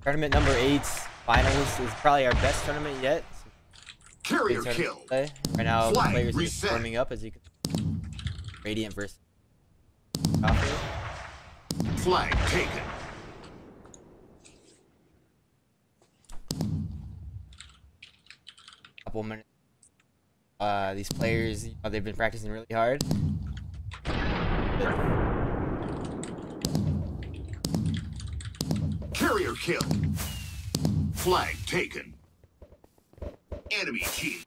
Tournament number 8 finals is probably our best tournament yet. Carrier kill. Right now, the Flag players reset. are warming up as you can. Radiant versus Valhalla. Flag taken. Couple minutes. These players, you know, they've been practicing really hard. Carrier kill. Flag taken. Enemy team.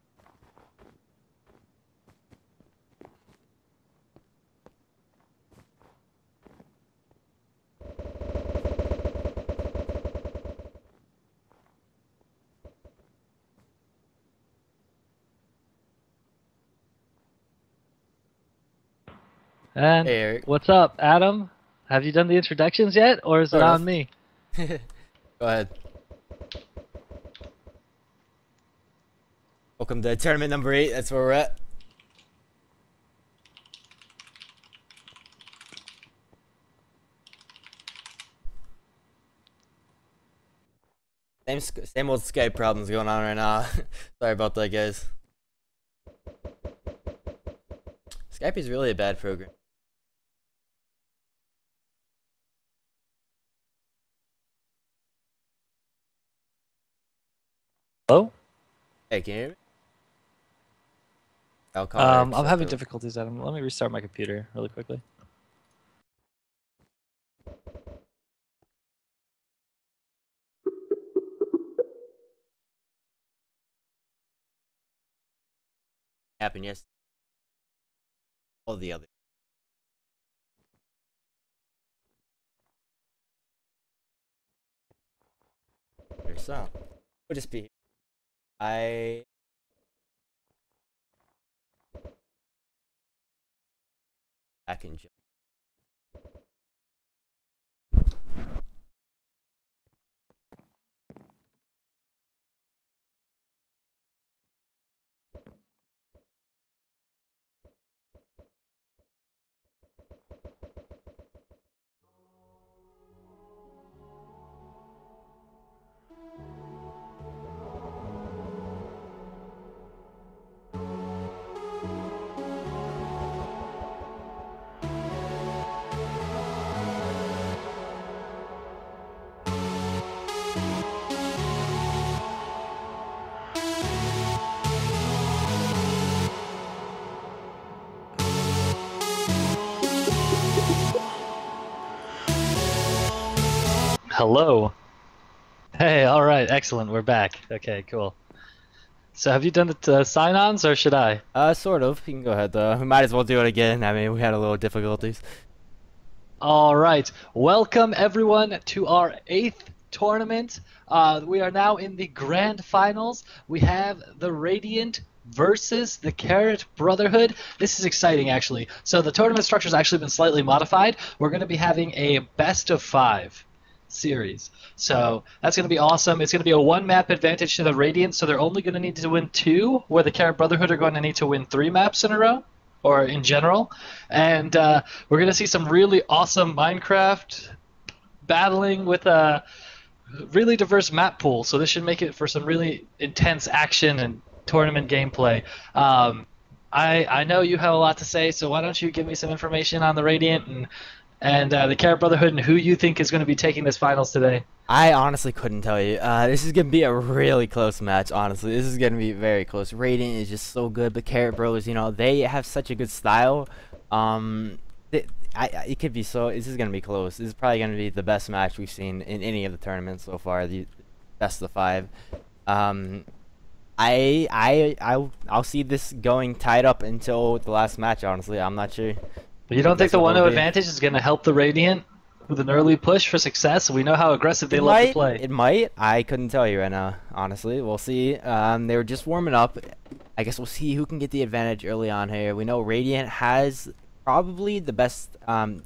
And Hey, Eric. what's up, Adam? Have you done the introductions yet, or is it on me? Go ahead. Welcome to tournament number 8. That's where we're at. Same old Skype problems going on right now. Sorry about that, guys. Skype is really a bad program. Hello? Hey, can you hear me? I'm having difficulties, Adam. Let me restart my computer really quickly. Happened yesterday. All the other. So, we'll just be. I can jump. Hello. Hey, all right, excellent. We're back. Okay, cool. So have you done the sign-ons, or should I? Sort of. You can go ahead though. We might as well do it again. I mean, we had a little difficulties. All right. Welcome, everyone, to our 8th tournament. We are now in the grand finals. We have the Radiant versus the Carrot Brotherhood. This is exciting, actually. So the tournament structure has actually been slightly modified. We're going to be having a best-of-5 series. So that's going to be awesome. It's going to be a 1-map advantage to the Radiant, so they're only going to need to win 2, where the Carrot Brotherhood are going to need to win 3 maps in a row, or in general. And we're going to see some really awesome Minecraft battling with a really diverse map pool, so this should make it for some really intense action and tournament gameplay. I know you have a lot to say, so why don't you give me some information on the Radiant and the Carrot Brotherhood, and who you think is going to be taking this finals today? I honestly couldn't tell you. This is going to be a really close match, honestly. This is going to be very close. Radiant is just so good, but Carrot Bros, you know, they have such a good style. It could be so. This is going to be close. This is probably going to be the best match we've seen in any of the tournaments so far, the best of 5. I'll see this going tied up until the last match, honestly. I'm not sure. But you don't think the 1-0 advantage is going to help the Radiant with an early push for success? We know how aggressive they love to play. It might. I couldn't tell you right now, honestly. We'll see. They were just warming up. I guess we'll see who can get the advantage early on here. We know Radiant has probably the best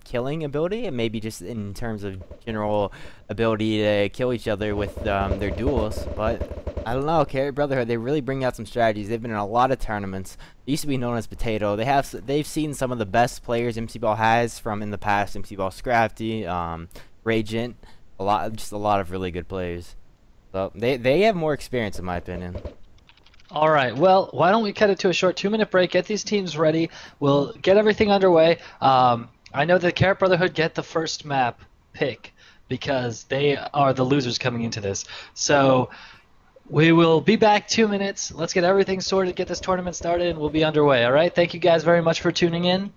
killing ability, and maybe just in terms of general ability to kill each other with their duels. But I don't know, Carrot Brotherhood, they really bring out some strategies. They've been in a lot of tournaments. They used to be known as Potato. They've seen some of the best players MCBall has from in the past. MCBall Scrafty, Radiant. just a lot of really good players. So they have more experience in my opinion. All right, well, why don't we cut it to a short 2-minute break, get these teams ready, we'll get everything underway. I know the Carrot Brotherhood get the first map pick because they are the losers coming into this. So we will be back 2 minutes. Let's get everything sorted, get this tournament started, and we'll be underway, all right? Thank you guys very much for tuning in.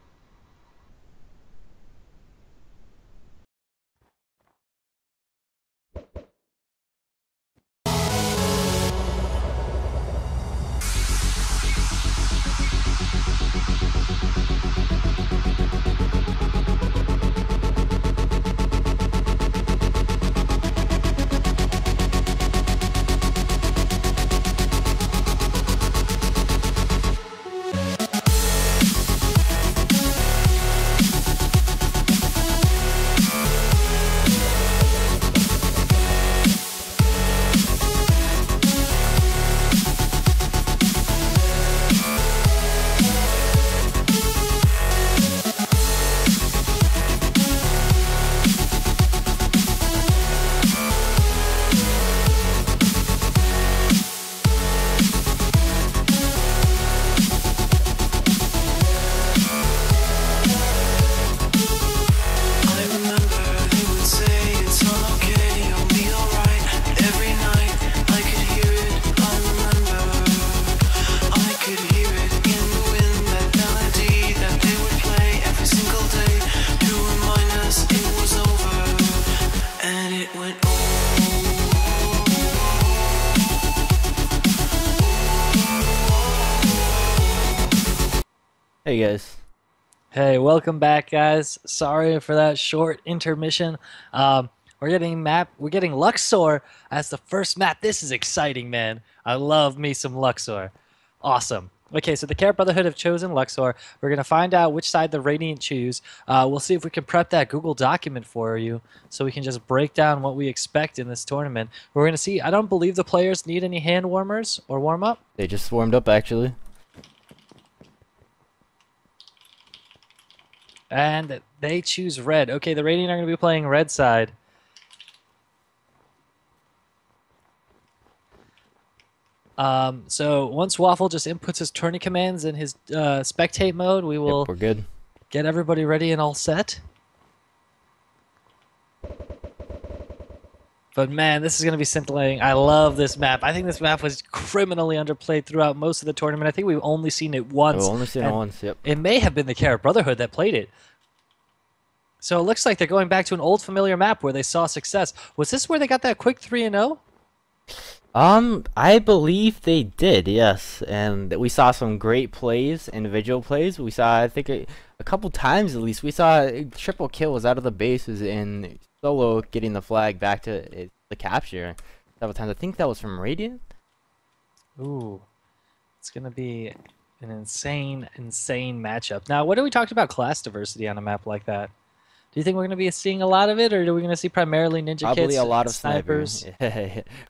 Hey guys. Hey, welcome back, guys. Sorry for that short intermission. We're getting Luxor as the first map. This is exciting, man. I love me some Luxor. Awesome. Okay, so the Carrot Brotherhood have chosen Luxor. We're going to find out which side the Radiant choose. We'll see if we can prep that Google document for you so we can just break down what we expect in this tournament. We're going to see. I don't believe the players need any hand warmers or warm up. They just warmed up, actually. And they choose red. Okay, the Radiant are going to be playing red side. So once Waffle just inputs his tourney commands in his spectate mode, we will we're good. Get everybody ready and all set. But man, this is going to be scintillating. I love this map. I think this map was criminally underplayed throughout most of the tournament. I think we've only seen it once. We've only seen it once, yep. It may have been the Carrot Brotherhood that played it. So it looks like they're going back to an old familiar map where they saw success. Was this where they got that quick 3-0? I believe they did, yes. And we saw some great plays, individual plays. We saw, I think, a couple times at least, we saw triple kills out of the bases and Solo getting the flag back to the capture several times. I think that was from Radiant. Ooh, it's going to be an insane matchup. Now, what are we talking about class diversity on a map like that? Do you think we're going to be seeing a lot of it, or are we going to see primarily ninja kits? Probably a lot of snipers.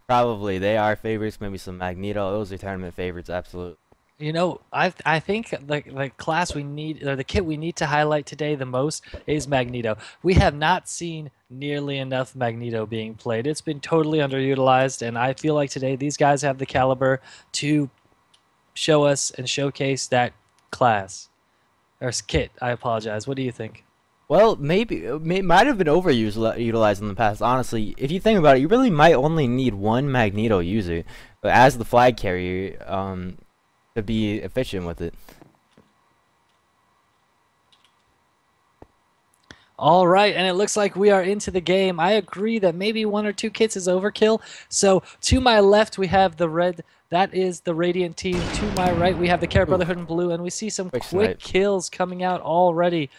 Probably. They are favorites, maybe some Magneto. Those are tournament favorites, absolutely. You know, I think the class we need, or the kit we need to highlight today the most is Magneto. We have not seen nearly enough Magneto being played. It's been totally underutilized, and I feel like today these guys have the caliber to show us and showcase that class. Or kit, I apologize. What do you think? Well, maybe it might have been overutilized in the past. Honestly, if you think about it, you really might only need one Magneto user as the flag carrier to be efficient with it. All right, and it looks like we are into the game. I agree that maybe 1 or 2 kits is overkill. So to my left, we have the red. That is the Radiant team. To my right, we have the Carrot Brotherhood in blue, and we see some quick kills coming out already.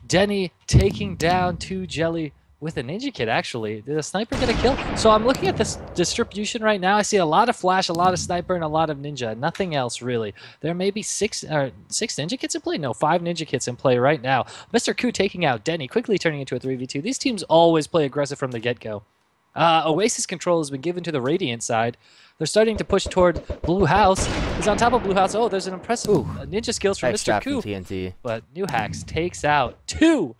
Denny taking down 2 Jelly with a ninja kit, actually. Did a sniper get a kill? So I'm looking at this distribution right now. I see a lot of flash, a lot of sniper, and a lot of ninja. Nothing else, really. There may be 6 ninja kits in play? No, 5 ninja kits in play right now. Mr. Koo taking out Denny, quickly turning into a 3v2. These teams always play aggressive from the get-go. Oasis control has been given to the Radiant side. They're starting to push toward Blue House. He's on top of Blue House. Oh, there's an impressive ninja skills from Mr. Koo. TNT. But New Hacks takes out 2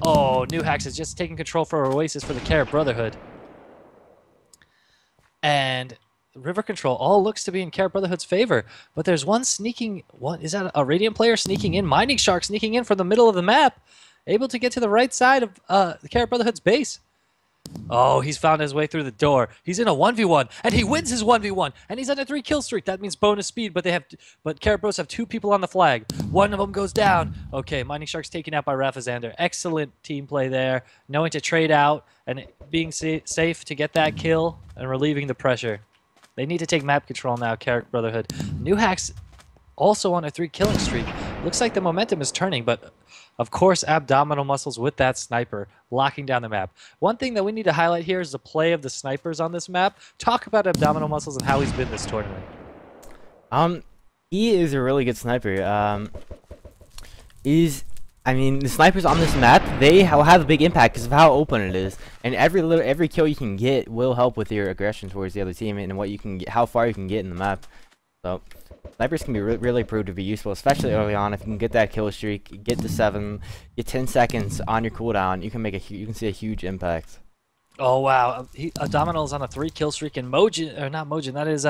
Oh, New Hacks is just taking control for Oasis for the Carrot Brotherhood. And River Control all looks to be in Carrot Brotherhood's favor. But there's one sneaking... What is that? A Radiant player sneaking in? Mining Shark sneaking in from the middle of the map. Able to get to the right side of the Carrot Brotherhood's base. Oh, he's found his way through the door. He's in a 1v1, and he wins his 1v1, and he's on a 3-kill streak. That means bonus speed, but Carrot Bros have 2 people on the flag. One of them goes down. Okay, Mining Shark's taken out by Rafazander. Excellent team play there, knowing to trade out and being safe to get that kill and relieving the pressure. They need to take map control now, Carrot Brotherhood. New Hacks also on a 3-killing streak. Looks like the momentum is turning, but of course, abdominal muscles with that sniper locking down the map. One thing that we need to highlight here is the play of the snipers on this map. Talk about abdominal muscles and how he's been this tournament. He is a really good sniper. I mean, the snipers on this map, they will have a big impact because of how open it is, and every kill you can get will help with your aggression towards the other team and what you can get, how far you can get in the map. So snipers can be really proved to be useful, especially early on. If you can get that kill streak, get to 7, get 10 seconds on your cooldown, you can see a huge impact. Oh wow, Abdominal is on a 3-kill streak, and Mojin, or not Mojin, that is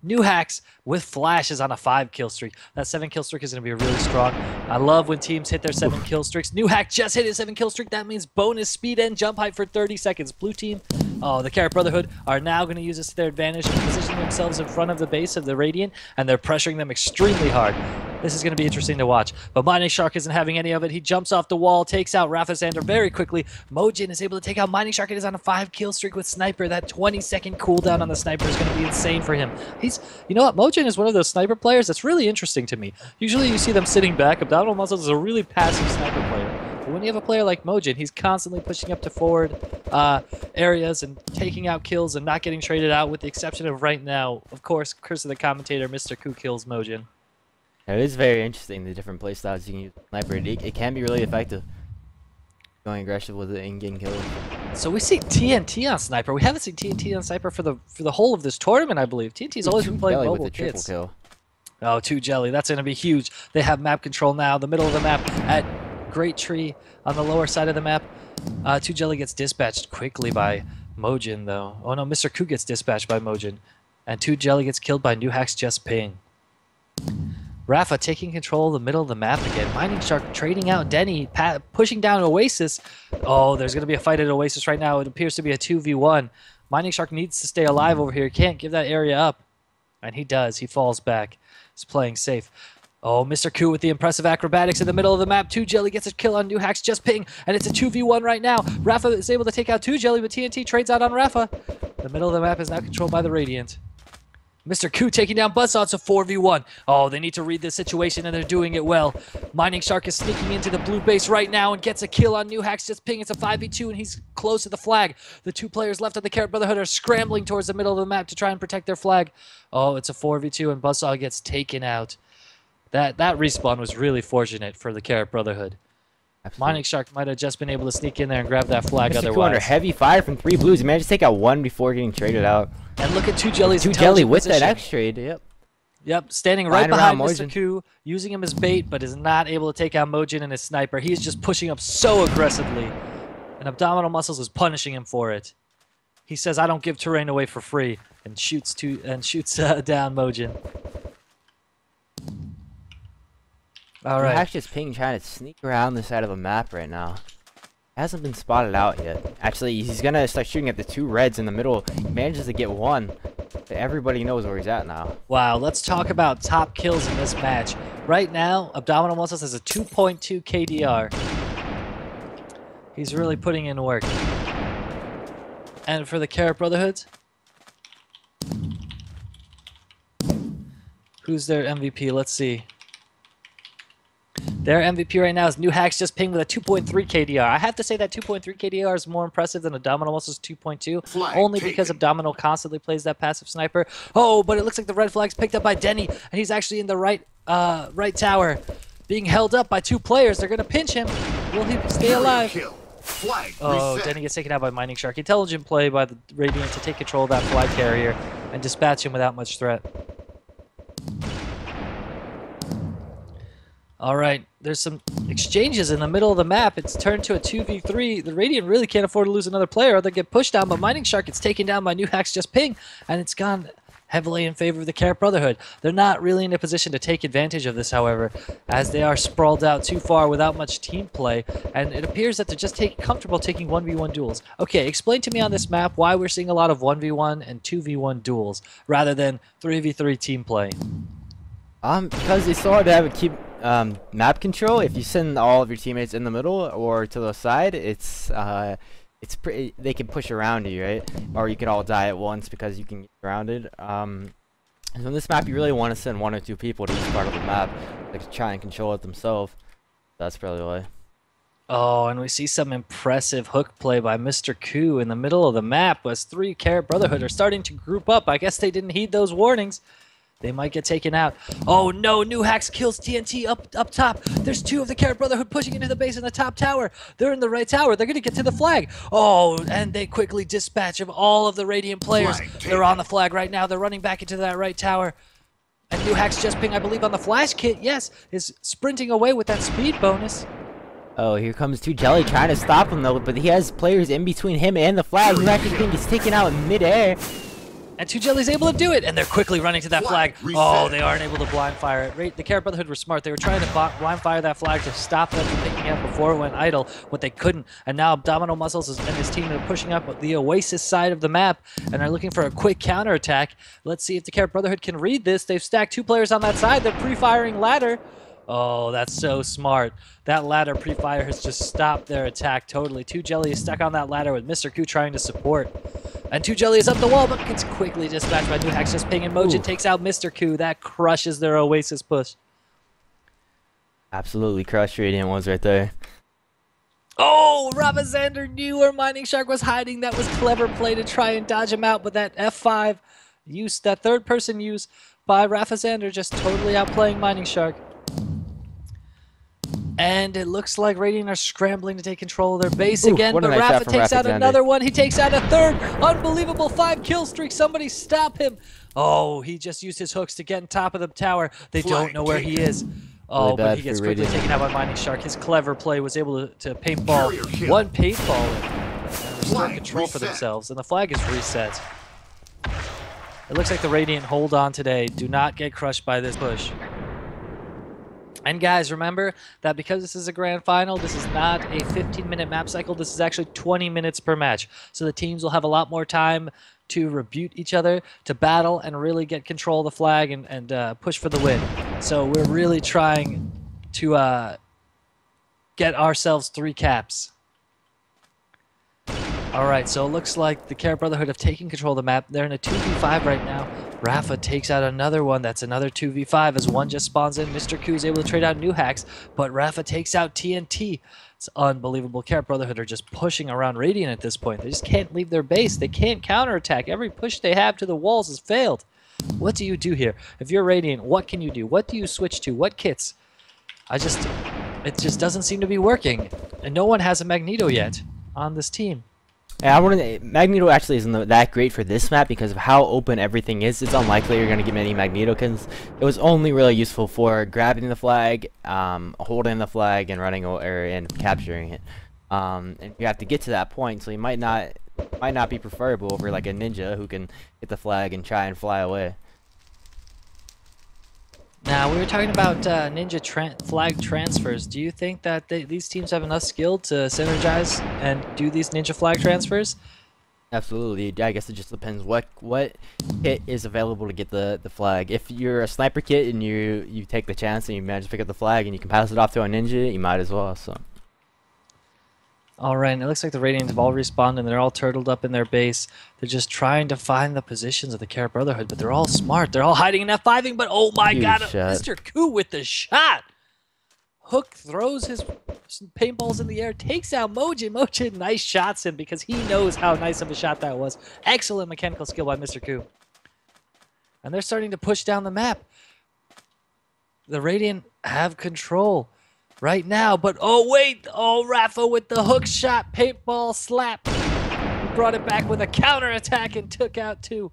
New Hacks with Flash is on a 5-kill streak. That 7-kill streak is going to be really strong. I love when teams hit their 7-kill streaks. New Hack just hit his 7-kill streak. That means bonus speed and jump height for 30 seconds. Blue team, oh, the Carrot Brotherhood are now going to use this to their advantage and position themselves in front of the base of the Radiant, and they're pressuring them extremely hard. This is going to be interesting to watch. But Mining Shark isn't having any of it. He jumps off the wall, takes out Rafazander very quickly. Mojin is able to take out Mining Shark. It is on a 5-kill streak with Sniper. That 20-second cooldown on the Sniper is going to be insane for him. You know what? Mojin is one of those Sniper players that's really interesting to me. Usually you see them sitting back. Abdominal Muscles is a really passive Sniper player. But when you have a player like Mojin, he's constantly pushing up to forward areas and taking out kills and not getting traded out, with the exception of right now. Of course, Chris the commentator, Mr. Koo kills Mojin. It is very interesting, the different playstyles you can use with Sniper. It can be really effective, going aggressive with it and getting killed. So we see TNT on Sniper. We haven't seen TNT on Sniper for the whole of this tournament, I believe. TNT's always been playing mobile with the triple kill. Oh, 2 Jelly. That's going to be huge. They have map control now. The middle of the map at Great Tree on the lower side of the map. 2 Jelly gets dispatched quickly by Mojin, though. Oh no, Mr. Koo gets dispatched by Mojin. And 2 Jelly gets killed by New Hacks Just Ping. Rafa taking control of the middle of the map again. Mining Shark trading out Denny, pushing down Oasis. Oh, there's going to be a fight at Oasis right now. It appears to be a 2v1. Mining Shark needs to stay alive over here. He can't give that area up. And he does. He falls back. He's playing safe. Oh, Mr. Koo with the impressive acrobatics in the middle of the map. 2 Jelly gets a kill on New Hacks Just Ping, and it's a 2v1 right now. Rafa is able to take out 2 Jelly, but TNT trades out on Rafa. The middle of the map is now controlled by the Radiant. Mr. Koo taking down Buzzsaw. It's a 4v1. Oh, they need to read this situation, and they're doing it well. Mining Shark is sneaking into the blue base right now and gets a kill on New Hacks Just Ping. It's a 5v2, and he's close to the flag. The 2 players left on the Carrot Brotherhood are scrambling towards the middle of the map to try and protect their flag. Oh, it's a 4v2, and Buzzsaw gets taken out. That respawn was really fortunate for the Carrot Brotherhood. Absolutely. Mining Shark might have just been able to sneak in there and grab that flag Mr. otherwise. Koo under heavy fire from 3 blues. He managed to take out 1 before getting traded out. And look at 2 Jelly's 2 Jelly with that X trade, yep. Yep, standing right behind Mr. Koo, using him as bait, but is not able to take out Mojin and his Sniper. He's just pushing up so aggressively, and Abdominal Muscles is punishing him for it. He says, "I don't give terrain away for free," and shoots down Mojin. All right. Hacks Just Ping trying to sneak around the side of the map right now. Hasn't been spotted out yet. Actually, he's gonna start shooting at the 2 reds in the middle. He manages to get 1. Everybody knows where he's at now. Wow, let's talk about top kills in this match. Right now, Abdominal Muscles has a 2.2 KDR. He's really putting in work. And for the Carrot Brotherhoods, who's their MVP? Let's see. Their MVP right now is New Hacks Just Ping with a 2.3 KDR. I have to say that 2.3 KDR is more impressive than Abdominal Muscles' 2.2, only because Abdominal constantly plays that passive sniper. Oh, but it looks like the red flag's picked up by Denny, and he's actually in the right tower, being held up by 2 players. They're going to pinch him. Will he stay alive? Oh, Denny gets taken out by Mining Shark. Intelligent play by the Radiant to take control of that flag carrier and dispatch him without much threat. All right, there's some exchanges in the middle of the map. It's turned to a 2v3. The Radiant really can't afford to lose another player or they get pushed down, but Mining Shark gets taken down by New Hacks Just Ping, and it's gone heavily in favor of the Carrot Brotherhood. They're not really in a position to take advantage of this, however, as they are sprawled out too far without much team play, and it appears that they're just comfortable taking 1v1 duels. Okay, explain to me on this map why we're seeing a lot of 1v1 and 2v1 duels rather than 3v3 team play. Because it's so hard to have keep map control. If you send all of your teammates in the middle or to the side, it's pretty. They can push around you, right? Or you could all die at once because you can get surrounded. So in this map, you really want to send 1 or 2 people to each part of the map, like try and control it themselves. That's probably why. Oh, and we see some impressive hook play by Mr. Koo in the middle of the map as 3 Carrot Brotherhood are starting to group up. I guess they didn't heed those warnings. They might get taken out. Oh no, New Hacks kills TNT up top. There's 2 of the Carrot Brotherhood pushing into the base in the top tower. They're in the right tower. They're going to get to the flag. Oh, and they quickly dispatch of all of the Radiant players. They're on the flag right now. They're running back into that right tower. And New Hacks Just Ping, I believe, on the flash kit, yes, is sprinting away with that speed bonus. Oh, here comes 2 Jelly trying to stop him though, but he has players in between him and the flag. New Hacks Just Ping is taken out in midair. And 2 Jelly's able to do it, and they're quickly running to that flag. Oh, they aren't able to blind fire it. The Carrot Brotherhood were smart. They were trying to blind fire that flag to stop them from picking up before it went idle, but they couldn't. And now Abdominal Muscles and his team are pushing up the Oasis side of the map and are looking for a quick counterattack. Let's see if the Carrot Brotherhood can read this. They've stacked 2 players on that side. They're pre-firing ladder. Oh, that's so smart. That ladder pre-fire has just stopped their attack totally. 2 Jelly is stuck on that ladder with Mr. Koo trying to support. And 2 Jelly is up the wall, but gets quickly dispatched by New Hacks Just Ping, and Mojin takes out Mr. Koo. That crushes their Oasis push. Absolutely crushed Radiant ones right there. Oh, Ravazander knew where Mining Shark was hiding. That was clever play to try and dodge him out, but that F5 use, that third person use by Ravazander just totally outplaying Mining Shark. And it looks like Radiant are scrambling to take control of their base again, but nice Rafa takes out Rafazander. another one. He takes out a third. Unbelievable 5 kill streak. Somebody stop him. Oh, he just used his hooks to get on top of the tower. They don't know where he is. Oh, Really but he gets quickly taken out by Mining Shark. His clever play was able to paintball 1 paintball and restore control for themselves. And the flag is reset. It looks like the Radiant hold on today. Do not get crushed by this push. And guys, remember that because this is a grand final, this is not a 15-minute map cycle. This is actually 20 minutes per match. So the teams will have a lot more time to rebuke each other, to battle, and really get control of the flag and push for the win. So we're really trying to get ourselves 3 caps. Alright, so it looks like the Carrot Brotherhood have taken control of the map. They're in a 2v5 right now. Rafa takes out another one. That's another 2v5 as one just spawns in. Mr. Koo is able to trade out New Hacks, but Rafa takes out TNT. It's unbelievable. Carrot Brotherhood are just pushing around Radiant at this point. They just can't leave their base. They can't counterattack. Every push they have to the walls has failed. What do you do here? If you're Radiant, what can you do? What do you switch to? What kits? It just doesn't seem to be working. And no one has a Magneto yet on this team. Yeah, Magneto actually isn't that great for this map because of how open everything is. It's unlikely you're going to get many Magneto kills. It was only really useful for grabbing the flag, holding the flag, and running and capturing it. And you have to get to that point, so you might not be preferable over like a ninja who can hit the flag and try and fly away. Now, we were talking about ninja flag transfers. Do you think that these teams have enough skill to synergize and do these ninja flag transfers? Absolutely. I guess it just depends what kit is available to get the flag. If you're a sniper kit and you take the chance and you manage to pick up the flag and you can pass it off to a ninja, you might as well. So. Alright, and it looks like the Radiant have all respawned and they're all turtled up in their base. They're just trying to find the positions of the Carrot Brotherhood, but they're all smart. They're all hiding in F5ing, but oh my god, Mr. Koo with the shot! Hook throws his paintballs in the air, takes out Mojin. Mojin nice shots him because he knows how nice of a shot that was. Excellent mechanical skill by Mr. Koo. And they're starting to push down the map. The Radiant have control right now, but oh wait, oh Rafa with the hook shot, paintball slap. He brought it back with a counter attack and took out 2.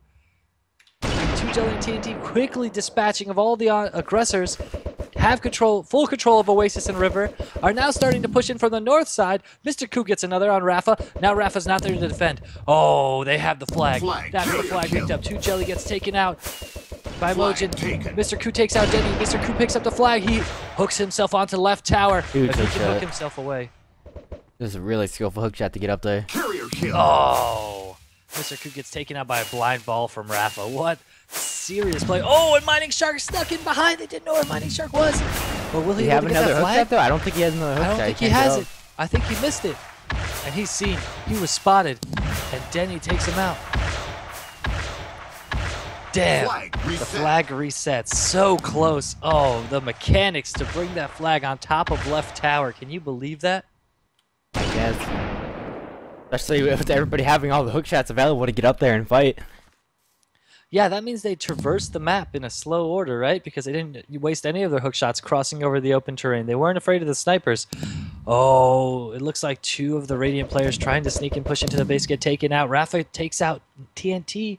And 2 Jelly and TNT quickly dispatching of all the aggressors. have full control of Oasis and River, are now starting to push in from the north side. Mr. Koo gets another on Rafa. Now Rafa's not there to defend. Oh, they have the flag. That's the flag picked up. 2 Jelly gets taken out by Mojin. Mr. Koo takes out Denny. Mr. Koo picks up the flag. He hooks himself onto left tower. Huge But he hook can shot. hook himself away. This is a really skillful hook shot to get up there. Carrier kill. Oh, Mr. Koo gets taken out by a blind ball from Rafa. What serious play. Oh, and Mining Shark stuck in behind. They didn't know where Mining Shark was. But will he Do you have able to get another that hook flag? shot though? I don't think he has another hook I don't shot. think he can't get has up. it. I think he missed it. And he's seen. He was spotted. And Denny takes him out. Damn. The flag resets. So close. Oh, the mechanics to bring that flag on top of left tower. Can you believe that? I guess. Especially with everybody having all the hook shots available to get up there and fight. Yeah, that means they traversed the map in a slow order, right? Because they didn't waste any of their hook shots crossing over the open terrain. They weren't afraid of the snipers. Oh, it looks like 2 of the Radiant players trying to sneak and push into the base get taken out. Rafa takes out TNT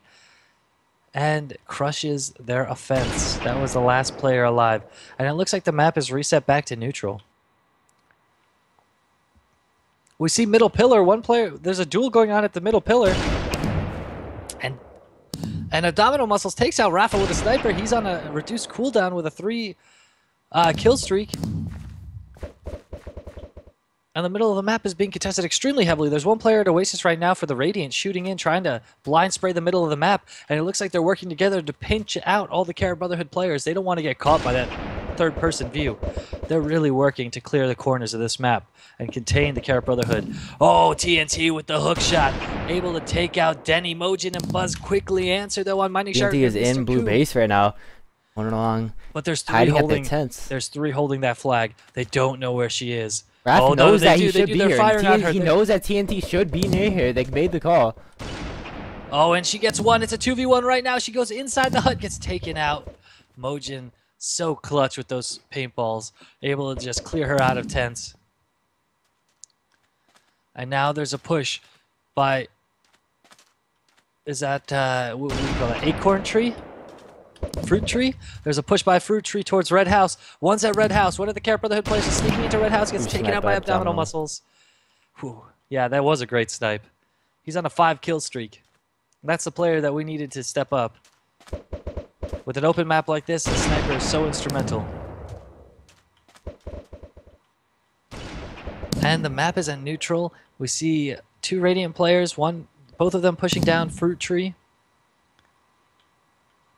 and crushes their offense. That was the last player alive. And it looks like the map is reset back to neutral. We see middle pillar, one player, there's a duel going on at the middle pillar. And Abdominal Muscles takes out Rafa with a sniper. He's on a reduced cooldown with a 3 kill streak. And the middle of the map is being contested extremely heavily. There's one player at Oasis right now for the Radiant shooting in, trying to blind spray the middle of the map. And it looks like they're working together to pinch out all the Carrot Brotherhood players. They don't want to get caught by that third-person view. They're really working to clear the corners of this map and contain the Carrot Brotherhood. Oh, TNT with the hook shot. Able to take out Denny. Mojin and Buzz quickly answer, though, on Mining Shark. TNT is in blue base right now. Running along. But there's 3 hiding holding, at the tents. There's 3 holding that flag. They don't know where she is. Raph knows that he should be They're here. firing on her. He knows that TNT should be near here. They made the call. Oh, and she gets 1. It's a 2v1 right now. She goes inside the hut, gets taken out. Mojin so clutch with those paintballs, able to just clear her out of tents. And now there's a push by, is that, what do you call that, acorn tree? Fruit tree? There's a push by Fruit Tree towards Red House. One's at Red House. One of the Carrot Brotherhood players is sneaking into Red House, gets taken out by Abdominal Muscles. Whew. Yeah, that was a great snipe. He's on a 5 kill streak. That's the player that we needed to step up. With an open map like this, the sniper is so instrumental. And the map is at neutral. We see 2 Radiant players, both of them pushing down Fruit Tree.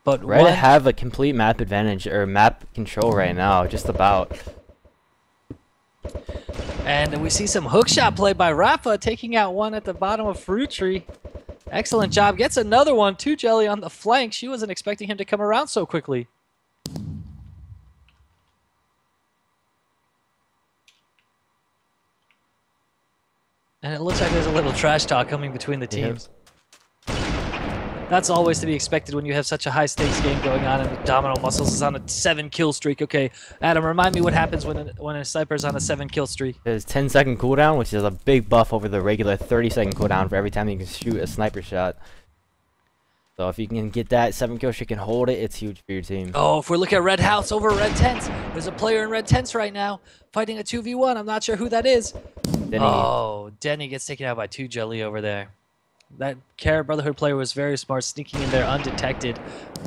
But Red have a complete map advantage, or map control right now, just about. And we see some hookshot play by Rafa, taking out one at the bottom of Fruit Tree. Excellent job. Gets another one. 2 Jelly on the flank. She wasn't expecting him to come around so quickly. And it looks like there's a little trash talk coming between the teams. That's always to be expected when you have such a high-stakes game going on and Abdominal Muscles is on a 7 kill streak. Okay, Adam, remind me what happens when a sniper's on a 7 kill streak. There's 10-second cooldown, which is a big buff over the regular 30-second cooldown for every time you can shoot a sniper shot. So if you can get that 7 kill streak and hold it, it's huge for your team. Oh, if we look at Red House over Red Tents, there's a player in Red Tents right now fighting a 2v1. I'm not sure who that is. Denny. Oh, Denny gets taken out by 2 Jelly over there. That Carrot Brotherhood player was very smart, sneaking in there undetected.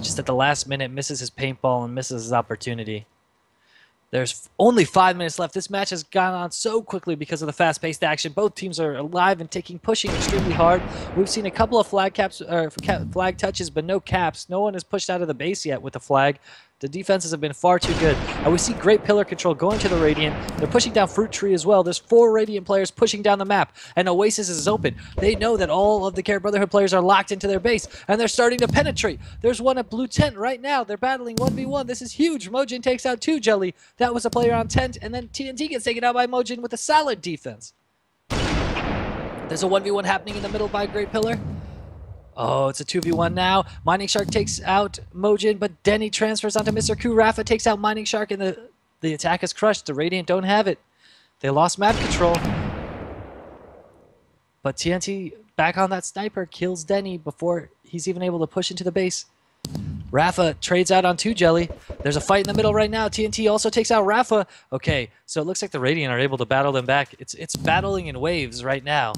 Just at the last minute, misses his paintball and misses his opportunity. There's only 5 minutes left. This match has gone on so quickly because of the fast-paced action. Both teams are alive and pushing extremely hard. We've seen a couple of flag touches, but no caps. No one has pushed out of the base yet with the flag. The defenses have been far too good. And we see great pillar control going to the Radiant. They're pushing down Fruit Tree as well. There's 4 Radiant players pushing down the map. And Oasis is open. They know that all of the Carrot Brotherhood players are locked into their base. And they're starting to penetrate. There's one at Blue Tent right now. They're battling 1v1. This is huge. Mojin takes out 2 Jelly. That was a player on Tent. And then TNT gets taken out by Mojin with a solid defense. There's a 1v1 happening in the middle by Great Pillar. Oh, it's a 2v1 now. Mining Shark takes out Mojin, but Denny transfers onto Mr. Koo. Rafa takes out Mining Shark, and the attack is crushed. The Radiant don't have it. They lost map control. But TNT, back on that sniper, kills Denny before he's even able to push into the base. Rafa trades out on 2 Jelly. There's a fight in the middle right now. TNT also takes out Rafa. Okay, so it looks like the Radiant are able to battle them back. It's battling in waves right now,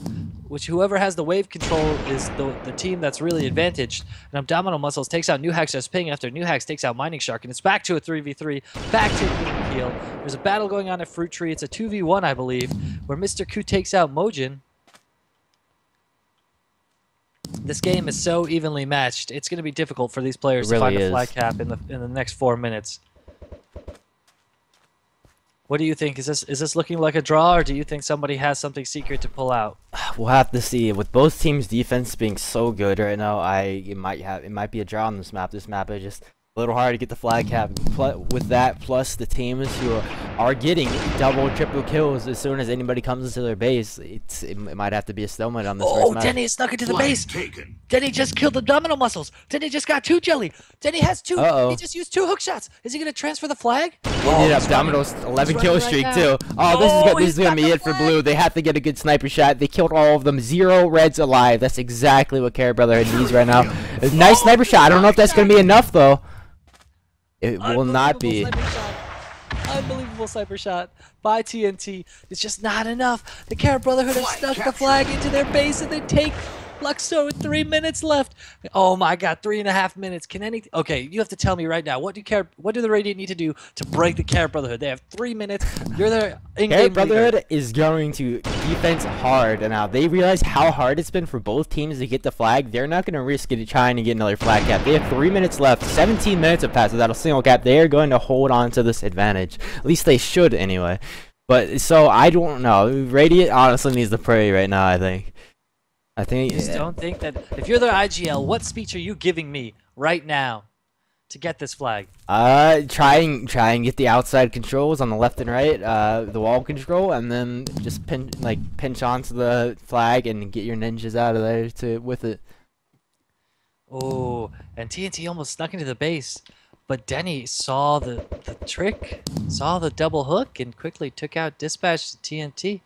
which whoever has the wave control is the team that's really advantaged. And Abdominal Muscles takes out New Hacks just ping after New Hacks takes out Mining Shark, and it's back to a 3v3, back to the kill. There's a battle going on at Fruit Tree. It's a 2v1, I believe, where Mr. Q takes out Mojin. This game is so evenly matched. It's going to be difficult for these players to find a flag cap in the next 4 minutes. What do you think? Is this looking like a draw, or do you think somebody has something secret to pull out? We'll have to see. With both teams' defense being so good right now, it might be a draw on this map. This map is just a little hard to get the flag cap. With that, plus the teams who are getting double, triple kills as soon as anybody comes into their base, it might have to be a stalemate on this first map. Denny is snuck into the Flag base. taken. Denny just killed the Abdominal Muscles. Denny just got 2 Jelly. Denny has 2. He just used 2 hook shots. Is he going to transfer the flag? Abdominal's 11 kill streak too. Oh, this is gonna be it for blue. They have to get a good sniper shot. They killed all of them. 0 reds alive. That's exactly what Carrot Brotherhood needs right now. A nice sniper shot. I don't know if that's gonna be enough though. It will not be. Unbelievable sniper shot by TNT. It's just not enough. The Carrot Brotherhood have snuck the flag into their base, and they take Luxor with 3 minutes left. Oh my God, 3.5 minutes. Okay, you have to tell me right now. What do the Radiant need to do to break the Carrot Brotherhood? They have 3 minutes. You're their in-game Carrot Brotherhood is going to defense hard, and now they realize how hard it's been for both teams to get the flag. They're not going to risk it trying to get another flag cap. They have 3 minutes left. 17 minutes have passed without a single cap. They are going to hold on to this advantage. At least they should anyway. But so I don't know. Radiant honestly needs to pray right now, I think. You just don't think that if you're their IGL, what speech are you giving me right now to get this flag? Try and get the outside controls on the left and right, the wall control, and then just pinch onto the flag and get your ninjas out of there with it. Oh, and TNT almost snuck into the base, but Denny saw the trick, saw the double hook, and quickly took out Dispatch to TNT.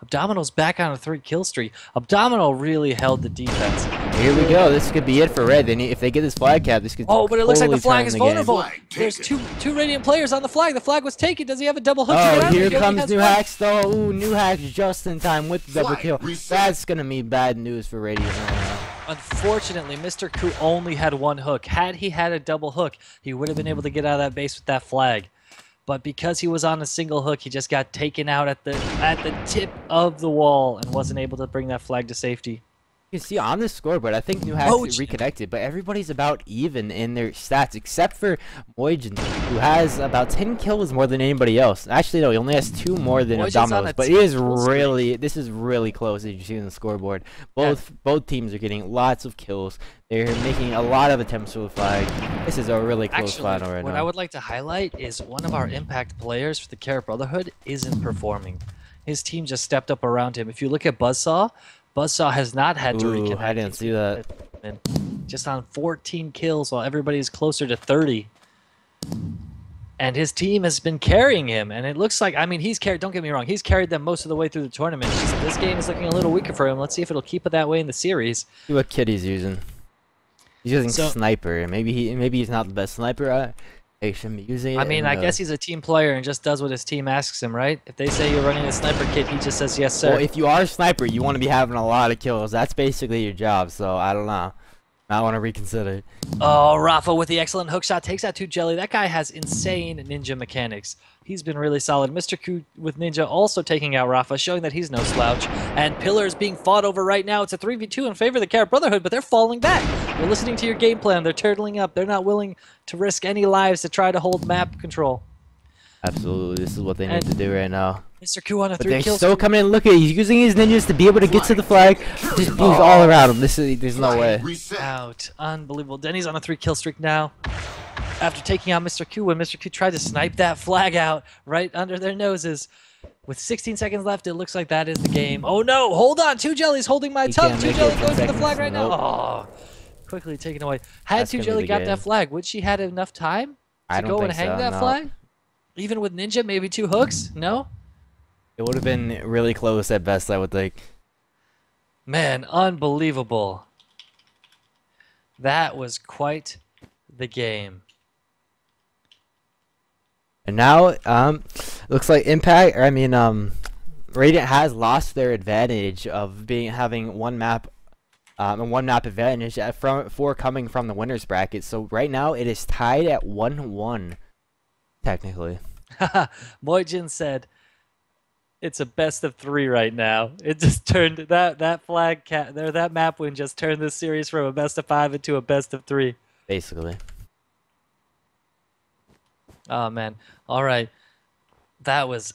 Abdominal's back on a 3 kill streak. Abdominal really held the defense. Here we go. This could be it for Red. If they get this flag cap, this could. Oh, but it looks like the flag is vulnerable. Flag There's taken. two Radiant players on the flag. The flag was taken. Does he have a double hook? To get Oh, out? here He only comes has New one. Hacks though. Ooh, New Hacks just in time with the double Flag kill. reset. That's gonna be bad news for Radiant right now. Unfortunately, Mr. Ku only had 1 hook. Had he had a double hook, he would have been able to get out of that base with that flag. But because he was on a single hook, he just got taken out at the tip of the wall and wasn't able to bring that flag to safety. You can see on the scoreboard, I think New Hacks reconnected, but everybody's about even in their stats except for Mojin, who has about 10 kills more than anybody else. Actually, no, he only has 2 more than Abdominals, but this is really close as you see on the scoreboard. Both teams are getting lots of kills. They're making a lot of attempts for the flag. This is a really close final right now. What I would like to highlight is one of our impact players for the Carrot Brotherhood isn't performing. His team just stepped up around him. If you look at Buzzsaw has not had to reconnect. I didn't see that. Just on 14 kills while everybody's closer to 30. And his team has been carrying him, and it looks like, I mean, he's carried, don't get me wrong, he's carried them most of the way through the tournament. It's just, this game is looking a little weaker for him. Let's see if it'll keep it that way in the series. See what kit he's using. He's using sniper. Maybe he's not the best sniper. They shouldn't be using it. I mean, I guess he's a team player and just does what his team asks him, right? If they say you're running a sniper kit, he just says yes, sir. Well, if you are a sniper, you want to be having a lot of kills. That's basically your job. So I don't know. I want to reconsider. Oh, Rafa with the excellent hook shot takes out 2 Jelly. That guy has insane ninja mechanics. He's been really solid. Mr. Q with Ninja also taking out Rafa, showing that he's no slouch. And Pillars being fought over right now. It's a 3v2 in favor of the Carrot Brotherhood, but they're falling back. They're listening to your game plan. They're turtling up. They're not willing to risk any lives to try to hold map control. Absolutely. This is what they need to do right now. Mr. Q on a 3 But they're kill still coming in. Look at it. He's using his ninjas to be able to get to the flag. Just moves all around him. There's no way. Out. Unbelievable. Denny's on a 3 kill streak now. After taking out Mr. Q, when Mr. Q tried to snipe that flag out right under their noses. With 16 seconds left, it looks like that is the game. Oh no! Hold on! 2 Jellies holding my tongue. 2 Jelly going for the flag right now. Oh, quickly taken away. Had 2 Jelly got that flag, would she had enough time to go and hang that flag? Even with Ninja, maybe 2 hooks? No? It would have been really close at best, I would think. Man, unbelievable. That was quite the game. And now, looks like Radiant has lost their advantage of having one map advantage for coming from the winners bracket. So right now it is tied at 1-1, technically. Mojin said it's a best of 3 right now. It just turned that map win just turned this series from a best of 5 into a best of 3. Basically. Oh man. All right. That was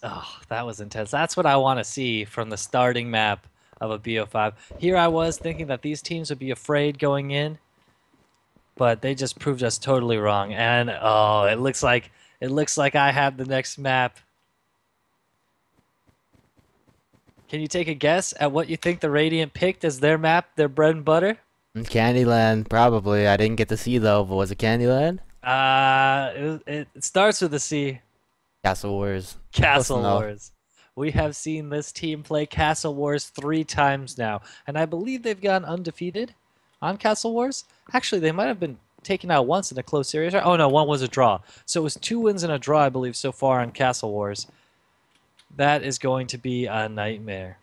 intense. That's what I want to see from the starting map of a BO5. Here I was thinking that these teams would be afraid going in, but they just proved us totally wrong. And oh, it looks like I have the next map. Can you take a guess at what you think the Radiant picked as their map, their bread and butter? Candyland, probably. I didn't get to see though, but was it Candyland? It starts with a C. Castle Wars. Castle Wars. We have seen this team play Castle Wars 3 times now, and I believe they've gone undefeated on Castle Wars. Actually, they might have been taken out once in a close series. Oh no, one was a draw. So it was 2 wins and a draw, I believe, so far on Castle Wars. That is going to be a nightmare.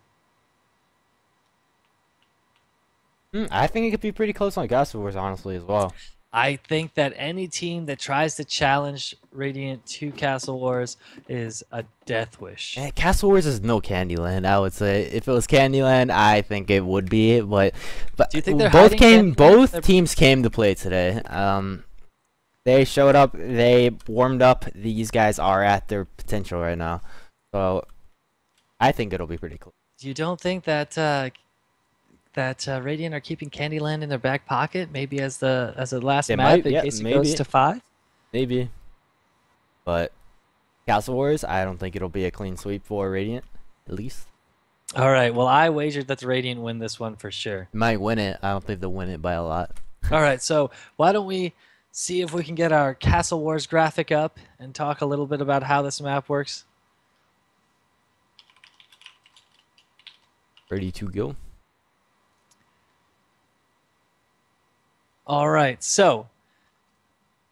I think it could be pretty close on Castle Wars, honestly, as well. I think that any team that tries to challenge Radiant to Castle Wars is a death wish. Castle Wars is no Candyland, I would say. If it was Candyland, I think it would be. But do you think they're both teams came to play today. They showed up. They warmed up. These guys are at their potential right now. So I think it'll be pretty close. You don't think that Radiant are keeping Candyland in their back pocket, maybe as the last map in case it goes to 5? Maybe. But Castle Wars, I don't think it'll be a clean sweep for Radiant, at least. All right. Well, I wagered that the Radiant win this one for sure. Might win it. I don't think they'll win it by a lot. All right. So why don't we see if we can get our Castle Wars graphic up and talk a little bit about how this map works? Ready to go. All right, so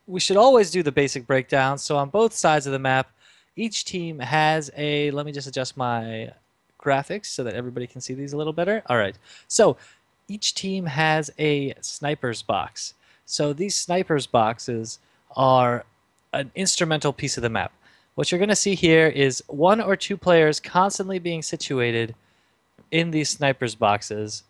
we should always do the basic breakdown. So on both sides of the map, each team has a, let me just adjust my graphics so that everybody can see these a little better. All right, so each team has a sniper's box. So these sniper's boxes are an instrumental piece of the map. What you're going to see here is 1 or 2 players constantly being situated in these sniper's boxes,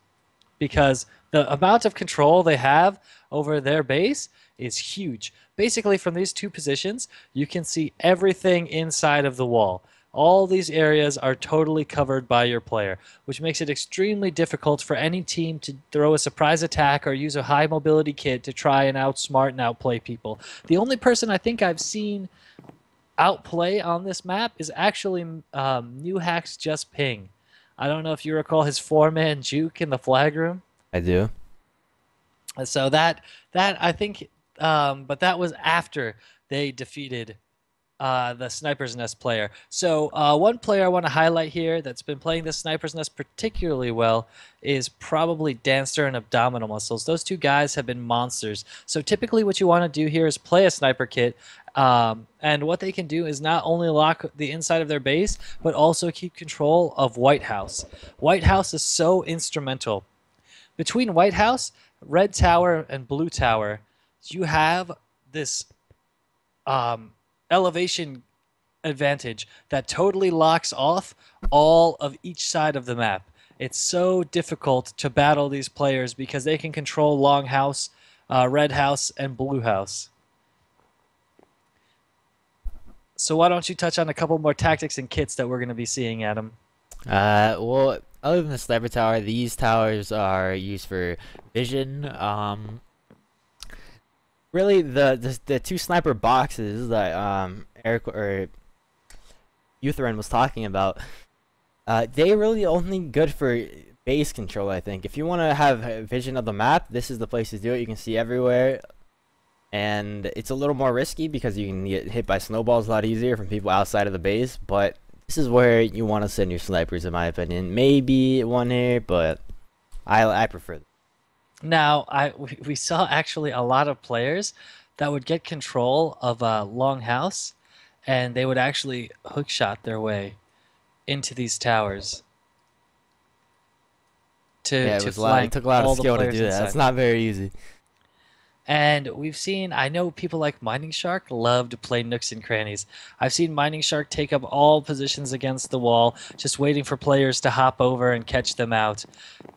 because the amount of control they have over their base is huge. Basically, from these 2 positions, you can see everything inside of the wall. All these areas are totally covered by your player, which makes it extremely difficult for any team to throw a surprise attack or use a high mobility kit to try and outsmart and outplay people. The only person I think I've seen outplay on this map is actually New Hack's Just Ping. I don't know if you recall his 4-man juke in the flag room. I do. So that I think, but that was after they defeated the Sniper's Nest player. So one player I want to highlight here that's been playing the Sniper's Nest particularly well is probably Dancer and Abdominal Muscles. Those 2 guys have been monsters. So typically what you want to do here is play a sniper kit, and what they can do is not only lock the inside of their base, but also keep control of White House. White House is so instrumental. Between White House, Red Tower, and Blue Tower, you have this elevation advantage that totally locks off all of each side of the map. It's so difficult to battle these players because they can control Long House, Red House, and Blue House. So why don't you touch on a couple more tactics and kits that we're going to be seeing, Adam? Well, other than the sniper tower, these towers are used for vision. Really, the 2 sniper boxes that Eric or Utherin was talking about, they really only good for base control, I think. If you want to have vision of the map, this is the place to do it. You can see everywhere, and it's a little more risky because you can get hit by snowballs a lot easier from people outside of the base, but this is where you want to send your snipers, in my opinion. Maybe one here, but I prefer them. Now, we saw actually a lot of players that would get control of a longhouse, and they would actually hookshot their way into these towers Yeah, to it took a lot of skill to do that. inside. It's not very easy. And we've seen, I know people like Mining Shark love to play nooks and crannies. I've seen Mining Shark take up all positions against the wall, just waiting for players to hop over and catch them out.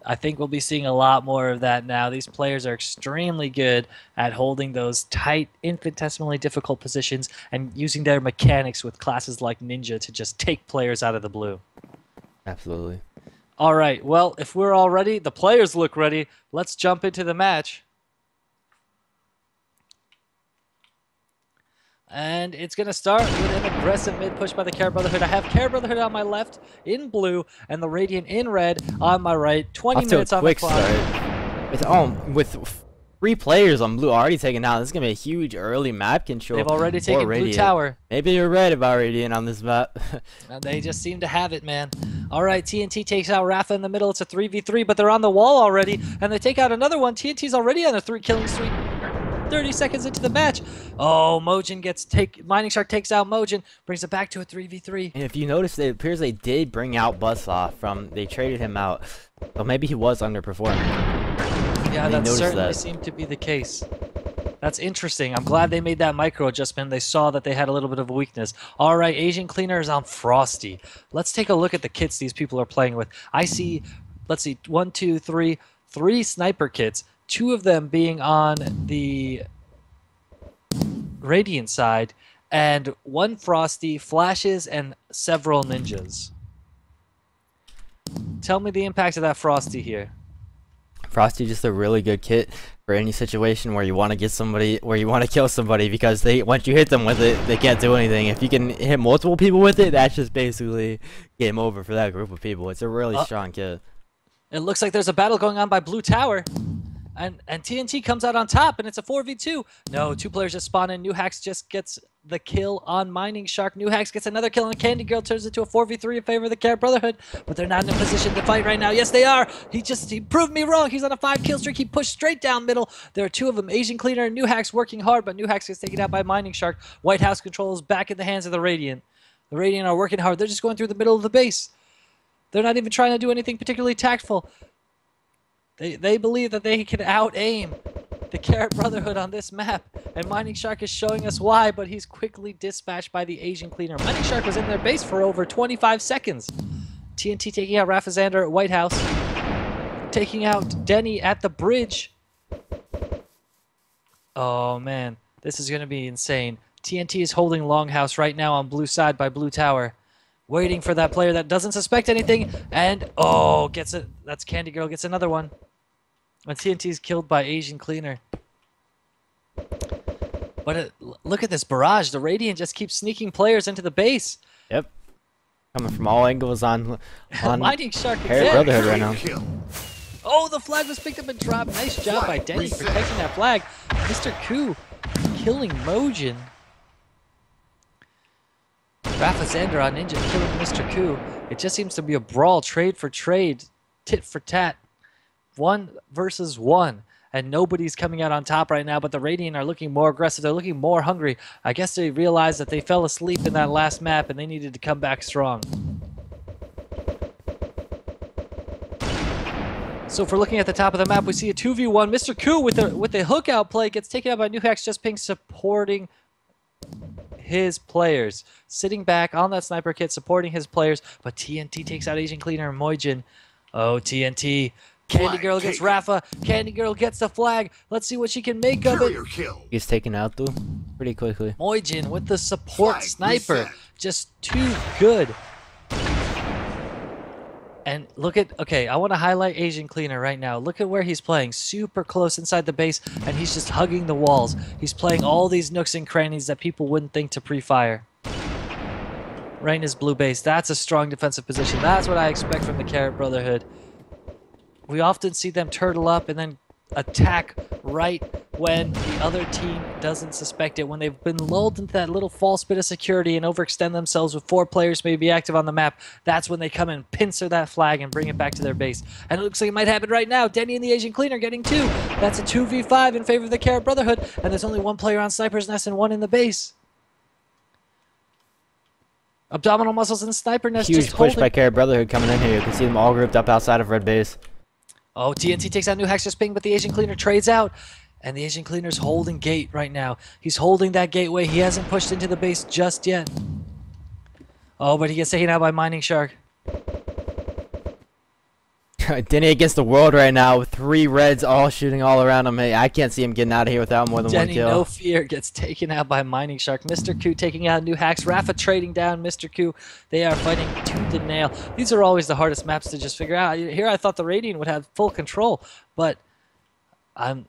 I think we'll be seeing a lot more of that now. These players are extremely good at holding those tight, infinitesimally difficult positions and using their mechanics with classes like Ninja to just take players out of the blue. Absolutely. All right, well, if we're all ready, the players look ready, let's jump into the match. And it's going to start with an aggressive mid-push by the Carrot Brotherhood. I have Carrot Brotherhood on my left in blue and the Radiant in red on my right. 20 minutes on the clock. With 3 players on blue already taken down, this is going to be a huge early map control. They've already taken blue tower. Maybe you're right about Radiant on this map. They just seem to have it, man. All right, TNT takes out Rafa in the middle. It's a 3v3, but they're on the wall already, and they take out another one. TNT's already on a 3-killing streak. 30 seconds into the match. Oh, Mojin Mining Shark takes out Mojin, brings it back to a 3v3. And if you notice, it appears they did bring out Buzzsaw they traded him out. So maybe he was underperforming. Yeah, that certainly seemed to be the case. That's interesting. I'm glad they made that micro adjustment. They saw that they had a little bit of a weakness. All right, Asian Cleaner is on Frosty. Let's take a look at the kits these people are playing with. I see, let's see, 1, 2, 3, 3 sniper kits. 2 of them being on the Radiant side, and 1 Frosty, flashes, and several ninjas. Tell me the impact of that Frosty here. Frosty just a really good kit for any situation where you want to get somebody, where you want to kill somebody, because once you hit them with it, they can't do anything. If you can hit multiple people with it, that's just basically game over for that group of people. It's a really strong kit. It looks like there's a battle going on by Blue Tower. And TNT comes out on top, and it's a 4v2. No, 2 players just spawn in. Newhacks just gets the kill on Mining Shark. Newhacks gets another kill, and Candy Girl turns it to a 4v3 in favor of the Carrot Brotherhood. But they're not in a position to fight right now. Yes, they are. He proved me wrong. He's on a 5-kill streak. He pushed straight down middle. There are 2 of them, Asian Cleaner and Newhacks, working hard, but Newhacks gets taken out by Mining Shark. White House control is back in the hands of the Radiant. The Radiant are working hard. They're just going through the middle of the base. They're not even trying to do anything particularly tactful. They believe that they can out-aim the Carrot Brotherhood on this map, and Mining Shark is showing us why, but he's quickly dispatched by the Asian Cleaner. Mining Shark was in their base for over 25 seconds. TNT taking out Rafazander at White House, taking out Denny at the bridge. Oh man, this is going to be insane. TNT is holding Longhouse right now on blue side by Blue Tower, waiting for that player that doesn't suspect anything, and oh, gets it. That's Candy Girl, gets another one. When TNT is killed by Asian Cleaner. But look at this barrage. The Radiant just keeps sneaking players into the base. Yep. Coming from all angles on Mining Shark Carrot Brotherhood right now. Oh, the flag was picked up and dropped. Nice job by Denny protecting that flag. Mr. Koo killing Mojin. Rafazander on Ninja killing Mr. Koo. It just seems to be a brawl, trade for trade, tit for tat. 1 versus 1, and nobody's coming out on top right now, but the Radiant are looking more aggressive. They're looking more hungry. I guess they realized that they fell asleep in that last map and they needed to come back strong. So if we're looking at the top of the map, we see a 2v1. Mr. Koo with the hook out play gets taken out by Newhacks, just ping supporting his players. Sitting back on that sniper kit, supporting his players, but TNT takes out Asian Cleaner and Mojin. Oh, TNT. Candy Girl gets Rafa. Candy Girl gets the flag. Let's see what she can make of it. He's taken out though, pretty quickly. Mojin with the support sniper. Just too good. And look at, okay, I want to highlight Asian Cleaner right now. Look at where he's playing. Super close inside the base, and he's just hugging the walls. He's playing all these nooks and crannies that people wouldn't think to pre-fire. Right in his blue base. That's a strong defensive position. That's what I expect from the Carrot Brotherhood. We often see them turtle up and then attack right when the other team doesn't suspect it, when they've been lulled into that little false bit of security and overextend themselves with 4 players maybe active on the map. That's when they come and pincer that flag and bring it back to their base. And it looks like it might happen right now. Denny and the Asian Cleaner getting 2. That's a 2v5 in favor of the Carrot Brotherhood, and there's only 1 player on Sniper's Nest and 1 in the base. Abdominal Muscles and Sniper Nest Huge just push by Carrot Brotherhood coming in here. You can see them all grouped up outside of red base. Oh, TNT takes out New Hacks just ping, but the Asian Cleaner trades out. And the Asian Cleaner's holding gate right now. He's holding that gateway. He hasn't pushed into the base just yet. Oh, but he gets taken out by Mining Shark. Denny against the world right now with 3 reds all shooting all around him. Hey, I can't see him getting out of here without more than Denny, 1 kill. no fear, gets taken out by Mining Shark. Mr. Q taking out New Hacks. Rafa trading down Mr. Q. They are fighting tooth and nail. These are always the hardest maps to just figure out. Here I thought the Radiant would have full control, but I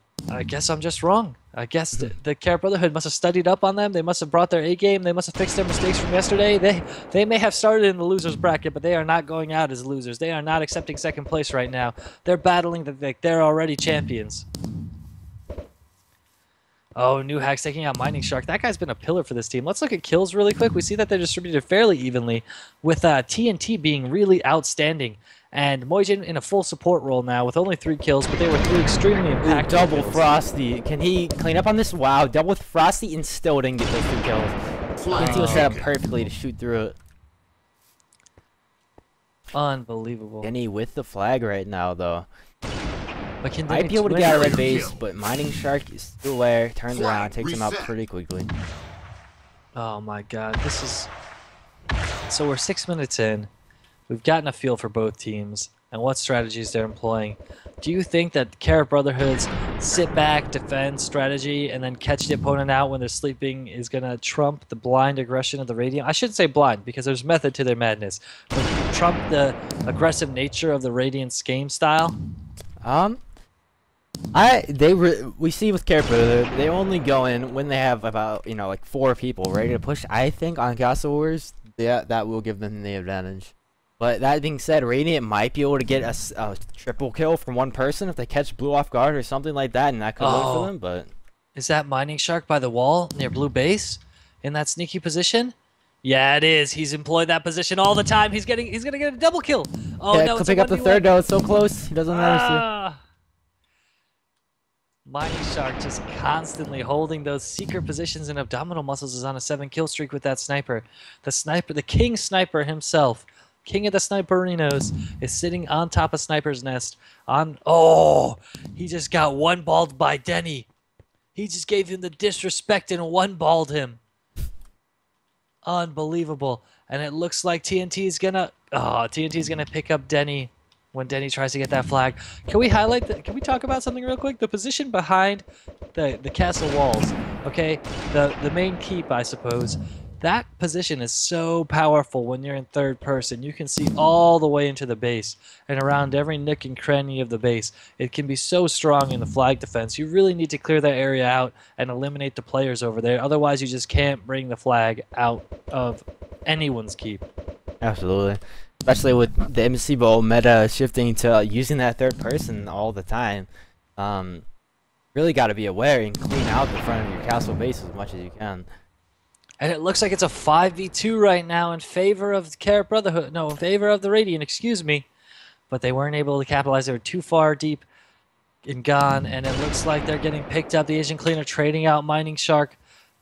guess I'm just wrong. I guess the Carrot Brotherhood must have studied up on them. They must have brought their A game. They must have fixed their mistakes from yesterday. They may have started in the losers bracket, but they are not going out as losers. They are not accepting second place right now. They're battling they're already champions. Oh, New Hacks taking out Mining Shark. That guy's been a pillar for this team. Let's look at kills really quick. We see that they're distributed fairly evenly, with TNT being really outstanding. And Mojin in a full support role now with only 3 kills, but they were 3 extremely impactful Double kills. Frosty. Can he clean up on this? Wow, double with Frosty and still didn't get those 2 kills. TNT was set up perfectly to shoot through it. Unbelievable. Denny with the flag right now, though. But can Might Denny be able to twin? get out of red base, but Mining Shark is still there, turns around, takes him out pretty quickly. Oh my god, this is... So we're 6 minutes in. We've gotten a feel for both teams and what strategies they're employing. Do you think that Carrot Brotherhood's sit back, defend strategy, and then catch the opponent out when they're sleeping is going to trump the blind aggression of the Radiant? I shouldn't say blind, because there's method to their madness. But trump the aggressive nature of the Radiant's game style? We see with Carrot Brotherhood, they only go in when they have about, like 4 people ready to push. I think on Castle Wars, that will give them the advantage. But that being said, Radiant might be able to get a triple kill from 1 person if they catch Blue off guard or something like that, and that could work for them. But is that Mining Shark by the wall near Blue Base in that sneaky position? Yeah, it is. He's employed that position all the time. He's gonna get a double kill. Oh yeah, no, could pick up the 3rd though. It's so close. He doesn't notice it. Mining Shark just constantly holding those secret positions, and Abdominal Muscles is on a 7 kill streak with that sniper. The king sniper himself. King of the Sniperinos is sitting on top of Sniper's Nest. Oh, he just got 1-balled by Denny. He just gave him the disrespect and 1-balled him. Unbelievable. And it looks like TNT's gonna pick up Denny when Denny tries to get that flag. Can we highlight can we talk about something real quick? The position behind the castle walls. Okay, the main keep, I suppose. That position is so powerful when you're in 3rd person. You can see all the way into the base and around every nook and cranny of the base. It can be so strong in the flag defense. You really need to clear that area out and eliminate the players over there. Otherwise, you just can't bring the flag out of anyone's keep. Absolutely. Especially with the MCBall meta shifting to using that 3rd person all the time. Really got to be aware and clean out the front of your castle base as much as you can. And it looks like it's a 5v2 right now in favor of the Carrot Brotherhood. No, in favor of the Radiant, excuse me. But they weren't able to capitalize. They were too far deep and gone. And it looks like they're getting picked up. The Asian Cleaner trading out Mining Shark.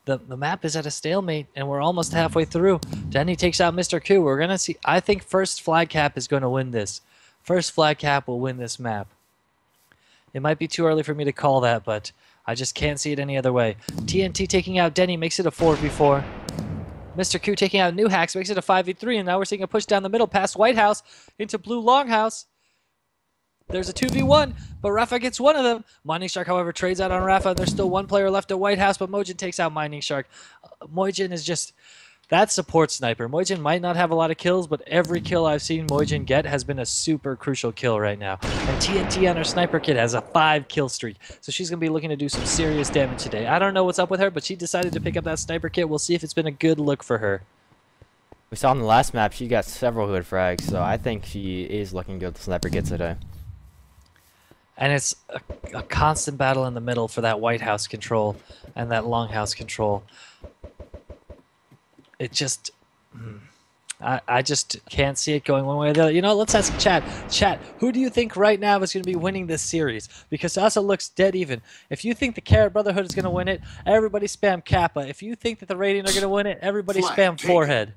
The map is at a stalemate, and we're almost halfway through. Denny takes out Mr. Q. We're going to see. I think first flag cap is going to win this. First flag cap will win this map. It might be too early for me to call that, but I just can't see it any other way. TNT taking out Denny makes it a 4v4. Mr. Q taking out New Hacks makes it a 5v3, and now we're seeing a push down the middle past White House into Blue Longhouse. There's a 2v1, but Rafa gets one of them. Mining Shark, however, trades out on Rafa. There's still 1 player left at White House, but Mojin takes out Mining Shark. Mojin is just... that support sniper. Mojin might not have a lot of kills, but every kill I've seen Mojin get has been a super crucial kill right now. And TNT on her sniper kit has a 5 kill streak, so she's going to be looking to do some serious damage today. I don't know what's up with her, but she decided to pick up that sniper kit. We'll see if it's been a good look for her. We saw in the last map she got several good frags, so I think she is looking good with the sniper kit today. And it's a constant battle in the middle for that White House control and that Longhouse control. It just... I just can't see it going one way or the other. You know, let's ask chat. Chat, who do you think right now is going to be winning this series? Because to us it looks dead even. If you think the Carrot Brotherhood is going to win it, everybody spam Kappa. If you think that the Radiant are going to win it, everybody spam Forehead.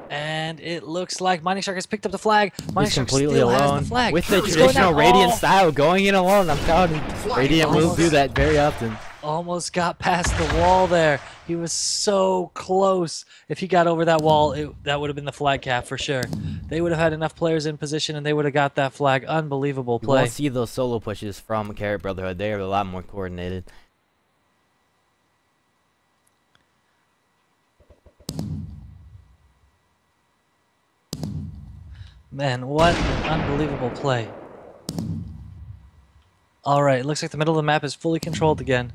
And it looks like Mining Shark has picked up the flag. Mining Shark completely still alone has the flag. with the traditional Radiant style, going in alone. I'm telling you, Radiant will do that very often. Almost got past the wall there. He was so close. If he got over that wall, that would have been the flag cap for sure. They would have had enough players in position, and they would have got that flag. Unbelievable play. You won't see those solo pushes from Carrot Brotherhood. They are a lot more coordinated. Man, what an unbelievable play. Alright, looks like the middle of the map is fully controlled again.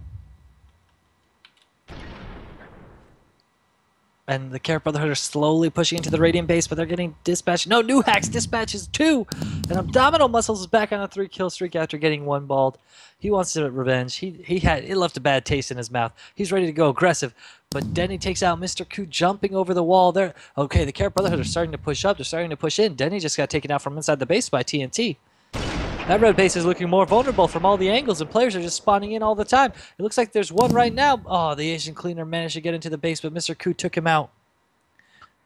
And the Carrot Brotherhood are slowly pushing into the Radiant base, but they're getting dispatched. No, New Hacks dispatches 2! And Abdominal Muscles is back on a 3-kill streak after getting 1 balled. He wants to revenge. It left a bad taste in his mouth. He's ready to go aggressive. But Denny takes out Mr. Koo jumping over the wall there. Okay, the Carrot Brotherhood are starting to push up. They're starting to push in. Denny just got taken out from inside the base by TNT. That red base is looking more vulnerable from all the angles, and players are just spawning in all the time. It looks like there's one right now. Oh, the Asian Cleaner managed to get into the base, but Mr. Koo took him out.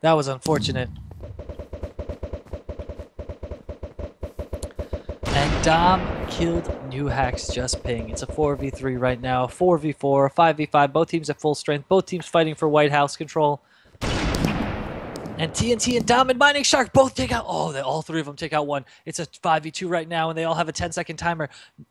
That was unfortunate. And Dom killed New Hacks just ping. It's a 4v3 right now, 4v4, 5v5. Both teams at full strength. Both teams fighting for White House control. And TNT and Dom and Mining Shark both take out... Oh, all 3 of them take out 1. It's a 5v2 right now, and they all have a 10-second timer.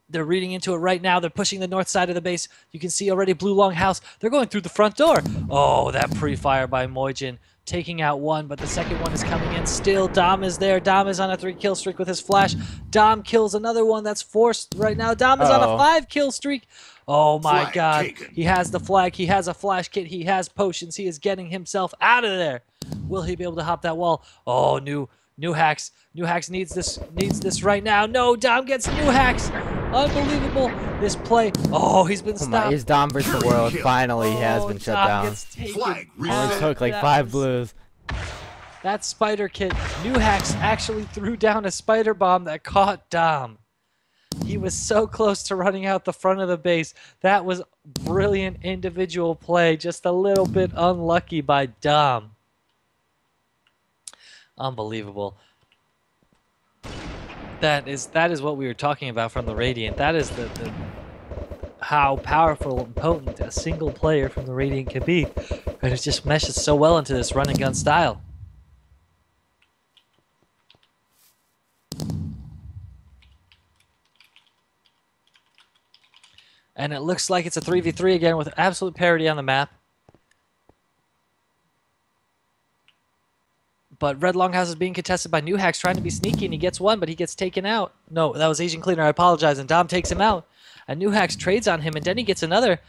They're reading into it right now. They're pushing the north side of the base. You can see already Blue Longhouse. They're going through the front door. Oh, that pre-fire by Mojin. Taking out 1, but the second one is coming in still. Dom is there. Dom is on a 3-kill streak with his flash. Dom kills another one that's forced right now. Dom is on a 5-kill streak. Oh my god. He has the flag. He has a flash kit. He has potions. He is getting himself out of there. Will he be able to hop that wall? Oh, New Hacks. New Hacks needs this right now. No, Dom gets New Hacks. Unbelievable. This play. Oh, he's been stopped. He's Dom versus the world. Finally, he has been shut down. Only took like 5 blues. That spider kit. New Hacks actually threw down a spider bomb that caught Dom. He was so close to running out the front of the base. That was brilliant individual play. Just a little bit unlucky by Dom. Unbelievable. That is what we were talking about from the Radiant. That is how powerful and potent a single player from the Radiant can be. And it just meshes so well into this run and gun style. And it looks like it's a 3v3 again with absolute parity on the map. But Red Longhouse is being contested by New Hacks trying to be sneaky, and he gets 1, but he gets taken out. No, that was Asian Cleaner, I apologize, and Dom takes him out. And New Hacks trades on him, and then he gets another,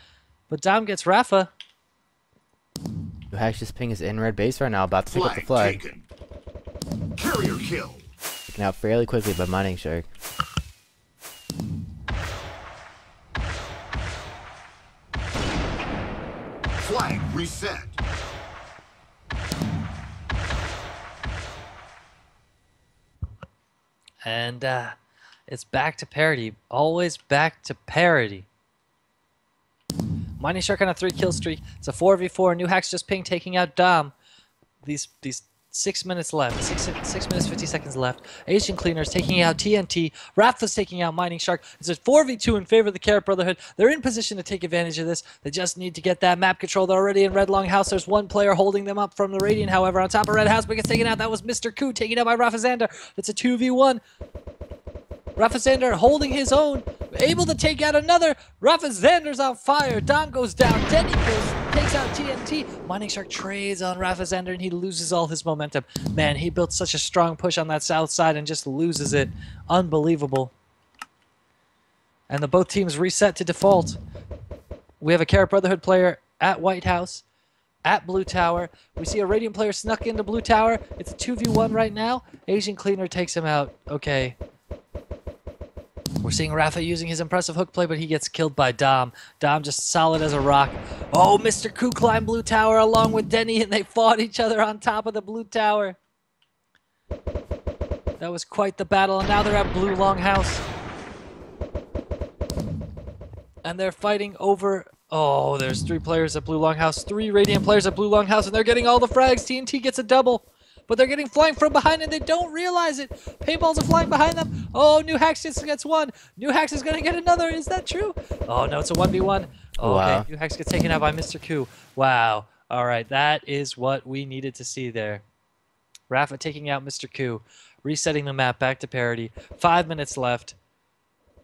but Dom gets Rafa. New Hacks just ping his in red base right now, about to pick up the flag. Taken. Carrier kill. Taken out fairly quickly by Mining Shark. Flag reset. And it's back to parity. Always back to parity. Mining Shark on a 3-kill streak. It's a 4v4. New Hacks just ping, taking out Dom. These 6 minutes left. 6 minutes 50 seconds left. Asian Cleaner is taking out TNT. Rafa's taking out Mining Shark. It's a 4v2 in favor of the Carrot Brotherhood. They're in position to take advantage of this. They just need to get that map control. They're already in Red Longhouse. There's 1 player holding them up from the Radiant, however. On top of Red House, but gets taken out. That was Mr. Koo taken out by Rafa Zander. It's a 2v1. Rafa Zander holding his own, able to take out another. Rafa Zander's on fire. Dom goes down. Denny takes out TNT. Mining Shark trades on Rafa Zander, and he loses all his momentum. Man, he built such a strong push on that south side and just loses it. Unbelievable. And both teams reset to default. We have a Carrot Brotherhood player at White House. at Blue Tower. We see a Radiant player snuck into Blue Tower. It's a 2v1 right now. Asian Cleaner takes him out. Okay. We're seeing Rafa using his impressive hook play, but he gets killed by Dom. Dom just solid as a rock. Oh, Mr. Ku climbed Blue Tower along with Denny, and they fought each other on top of the Blue Tower. That was quite the battle, and now they're at Blue Longhouse. And they're fighting over... Oh, there's 3 players at Blue Longhouse. 3 Radiant players at Blue Longhouse, and they're getting all the frags. TNT gets a double. But they're getting flanked from behind, and they don't realize it. Paintballs are flying behind them. Oh, New Hacks just gets one. New Hacks is going to get another. Is that true? Oh, no, it's a 1v1. Oh, wow. Okay, New Hacks gets taken out by Mr. Ku. Wow. All right, that is what we needed to see there. Rafa taking out Mr. Ku, resetting the map back to parity. 5 minutes left.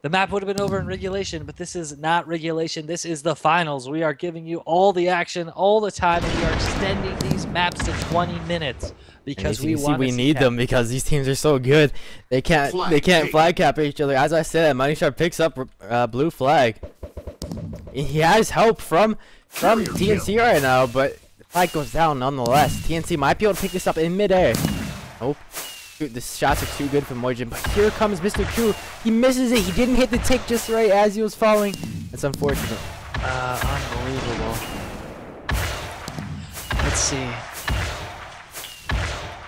The map would have been over in regulation, but this is not regulation. This is the finals. We are giving you all the action all the time, and we are extending these maps to 20 minutes because we want. We need them because these teams are so good. They can't flag cap each other. As I said, Money Sharp picks up blue flag. He has help from TNC right now, but the flag goes down nonetheless. TNC might be able to pick this up in midair. Nope. Dude, the shots are too good for Mojin, but here comes Mr. Ku. He misses it. He didn't hit the tick just right as he was falling. That's unfortunate. Unbelievable. Let's see.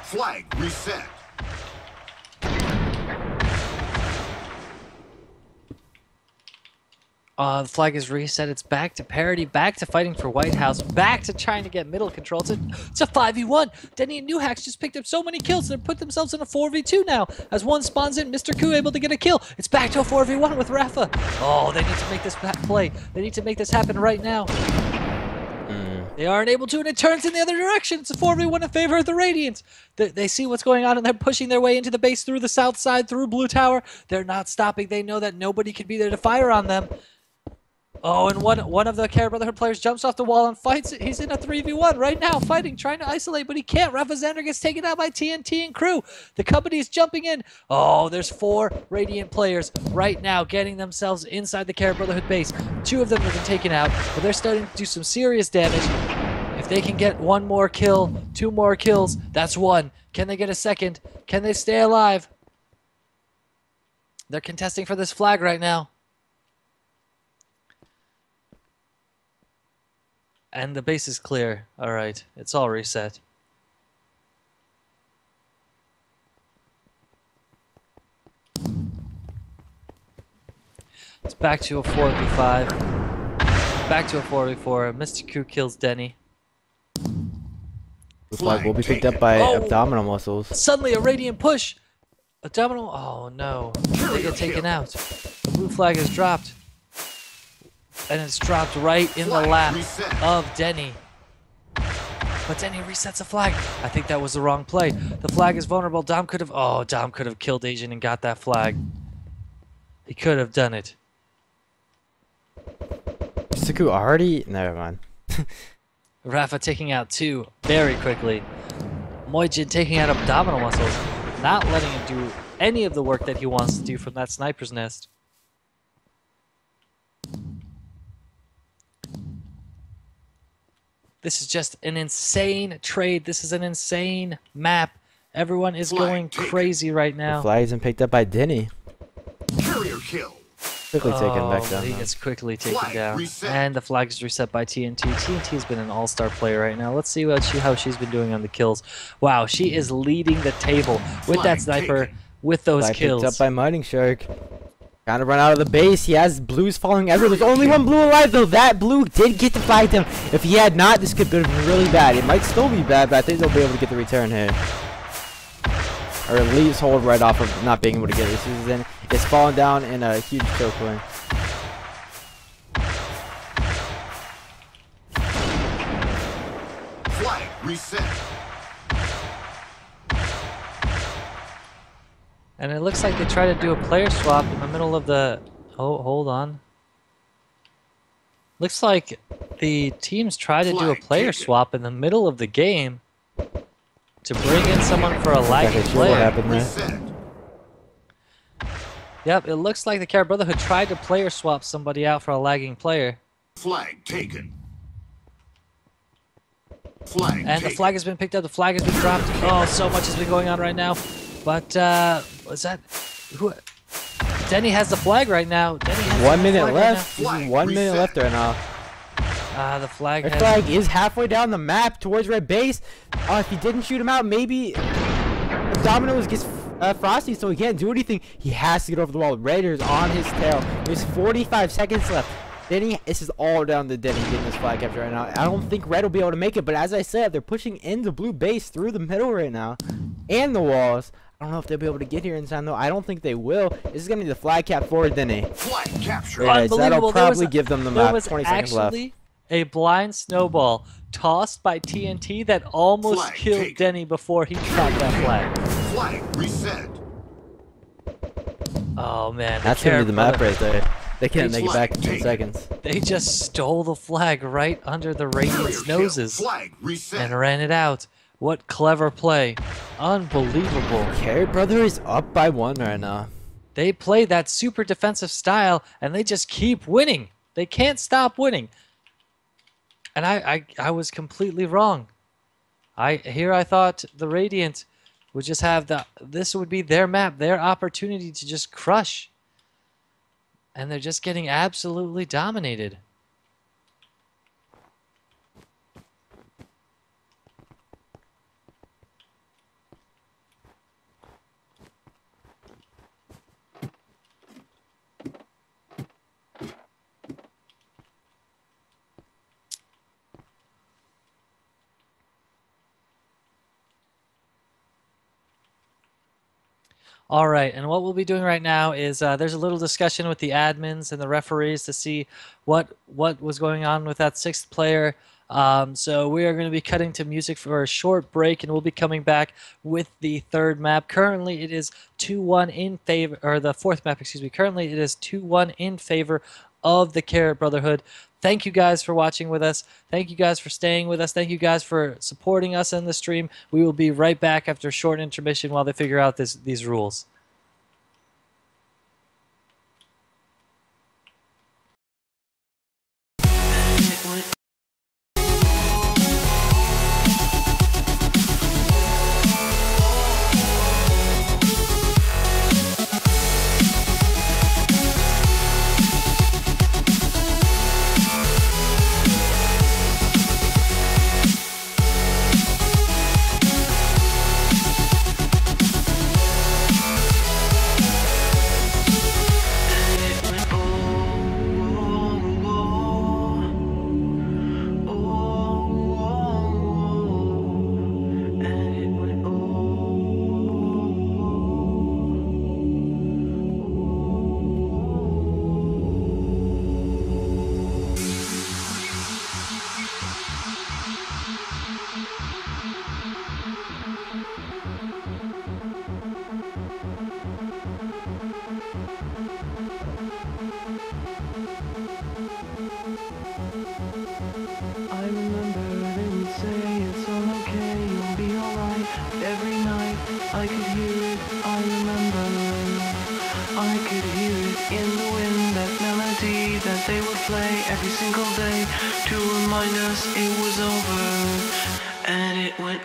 Flag reset. The flag is reset. It's back to parity, back to fighting for White House, back to trying to get middle control. It's a 5v1. Denny and New Hacks just picked up so many kills. They put themselves in a 4v2 now. As one spawns in, Mr. Ku able to get a kill. It's back to a 4v1 with Rafa. Oh, they need to make this play. They need to make this happen right now. They aren't able to, and it turns in the other direction. It's a 4v1 in favor of the Radiants. They see what's going on, and they're pushing their way into the base through the south side, through Blue Tower. They're not stopping. They know that nobody can be there to fire on them. Oh, and one of the Care Brotherhood players jumps off the wall and fights. He's in a 3v1 right now, fighting, trying to isolate, but he can't. Rafa Xander gets taken out by TNT and crew. The company is jumping in. Oh, there's 4 Radiant players right now getting themselves inside the Care Brotherhood base. 2 of them have been taken out, but they're starting to do some serious damage. If they can get 1 more kill, 2 more kills, that's 1. Can they get a second? Can they stay alive? They're contesting for this flag right now. And the base is clear. All right, it's all reset. It's back to a 4v5. Back to a 4v4. Mr. Ku kills Denny. The flag will be picked up by abdominal muscles. Suddenly a Radiant push. Abdominal. Oh no. They get taken out. The blue flag is dropped. And it's dropped right in the lap of Denny. But Denny resets the flag. I think that was the wrong play. The flag is vulnerable. Dom could have killed Asian and got that flag. He could have done it. Suku already? Never mind. Rafa taking out 2 very quickly. Mojin taking out abdominal muscles. Not letting him do any of the work that he wants to do from that sniper's nest. This is just an insane trade. This is an insane map. Everyone is going crazy right now. The flag isn't picked up by Denny. Carrier kill. Quickly taken back down. He gets quickly taken down. And the flag is reset by TNT. TNT has been an all-star player right now. Let's see how she's been doing on the kills. Wow, she is leading the table with that sniper, with those kills. Picked up by Mighty Shark. Trying to run out of the base. He has blues following everywhere. There's only 1 blue alive, though. That blue did get to fight him. If he had not, this could have been really bad. It might still be bad, but I think they'll be able to get the return here. Or at least hold right off of not being able to get it. It's falling down in a huge choke win. Flag reset. And it looks like they try to do a player swap in the middle of the... Oh, hold on. Looks like the teams try to do a player swap in the middle of the game to bring in someone for a lagging player. What happened there? Yep, it looks like the Care Brotherhood tried to player swap somebody out for a lagging player. Flag taken. Flag And the taken. flag has been picked up. The flag has been dropped. Oh, so much has been going on right now. But was that who? Denny has the flag right now. Denny has 1 the minute flag left. Right Flag 1 minute reset. left right now. now. The flag. Red has, flag is halfway down the map towards red base. If he didn't shoot him out, maybe Domino's gets frosty, so he can't do anything. He has to get over the wall. Raiders on his tail. There's 45 seconds left. Denny, this is all down to Denny getting this flag capture right now. I don't think Red will be able to make it, but as I said, they're pushing into blue base through the middle right now, and the walls. I don't know if they'll be able to get here in time, though. I don't think they will. This is going to be the flag cap for Denny. Flag capture. Right, so that'll Unbelievable. There was probably a- give them the There map. was 20 seconds left. actually a blind snowball tossed by TNT that almost Flag killed taken. Denny before he dropped that flag. Flag reset. Oh man, That's going to be the map Carrot right there. They can't make it Flag back in 10 taken. seconds. They just stole the flag right under the Carrier Radiant's kill. noses Flag reset. and ran it out. What clever play. Unbelievable. Carrot Brother is up by 1 right now. They play that super defensive style and they just keep winning. They can't stop winning. And I was completely wrong. I thought the Radiant would just have this would be their map, their opportunity to just crush. And they're just getting absolutely dominated. All right, and what we'll be doing right now is there's a little discussion with the admins and the referees to see what was going on with that 6th player. So we are going to be cutting to music for a short break, and we'll be coming back with the 3rd map. Currently, it is 2-1 in favor, or the 4th map, excuse me. Currently, it is 2-1 in favor of the Carrot Brotherhood. Thank you guys for watching with us. Thank you guys for staying with us. Thank you guys for supporting us in the stream. We will be right back after a short intermission while they figure out these rules. I remember they would say it's all okay, you'll be alright. Every night I could hear it, I remember. I could hear it in the wind, that melody that they would play every single day to remind us it was over. And it went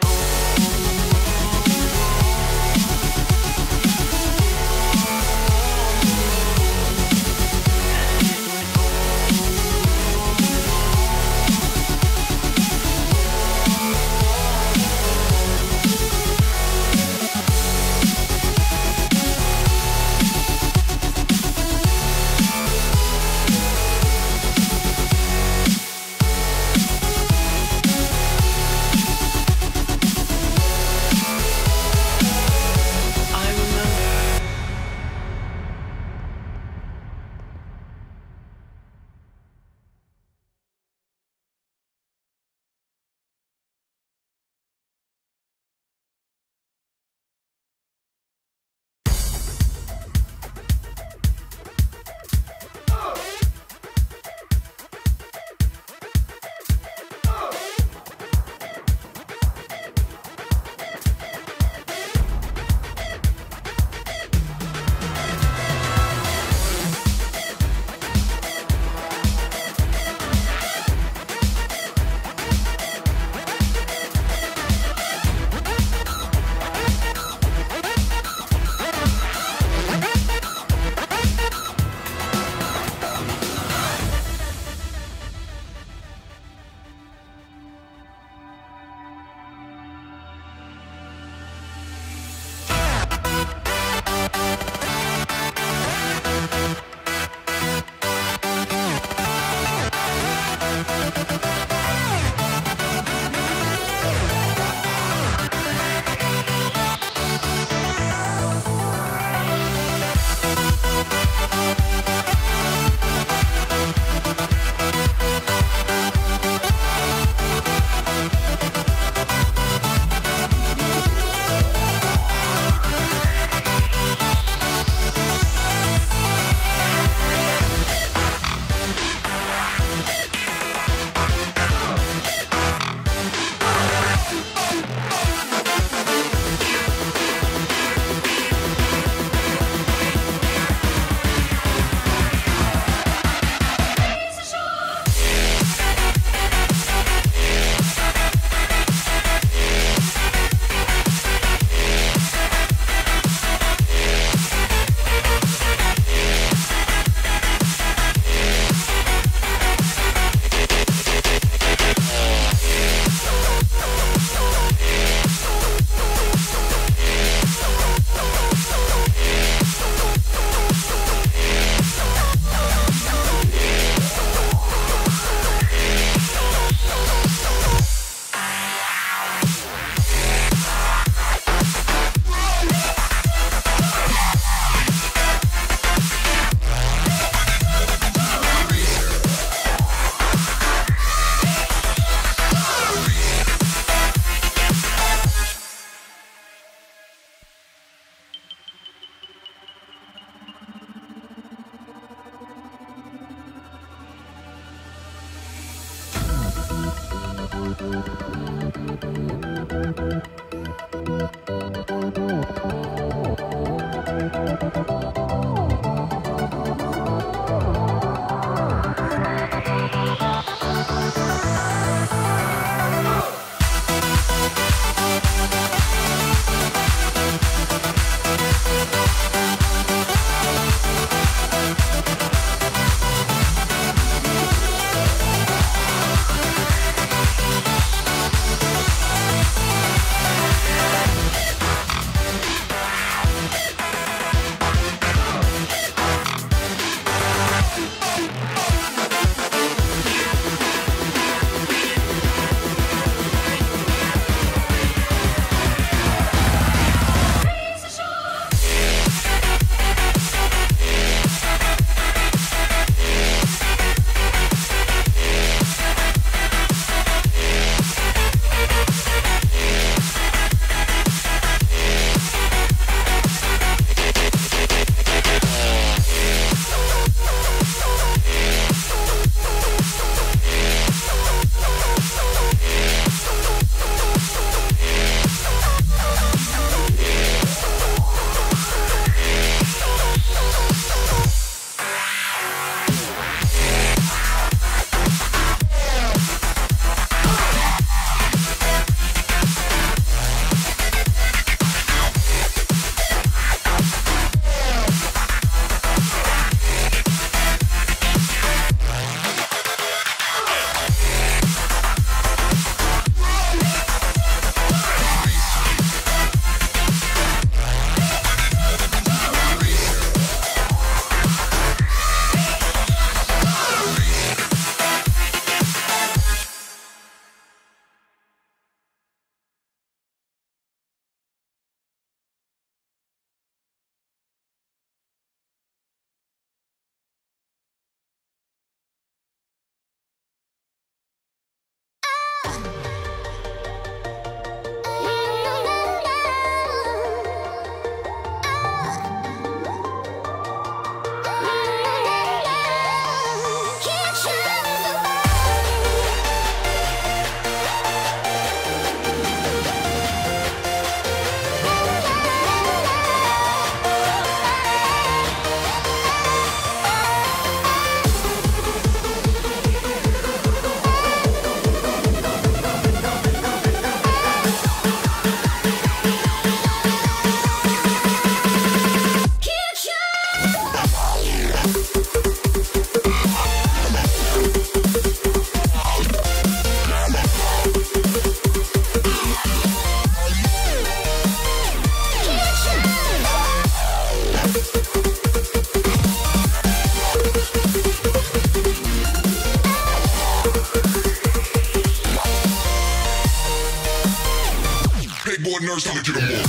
boy nerds trying to get them more.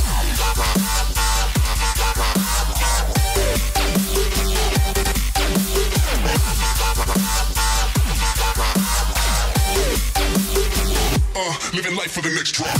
living life for the next drop.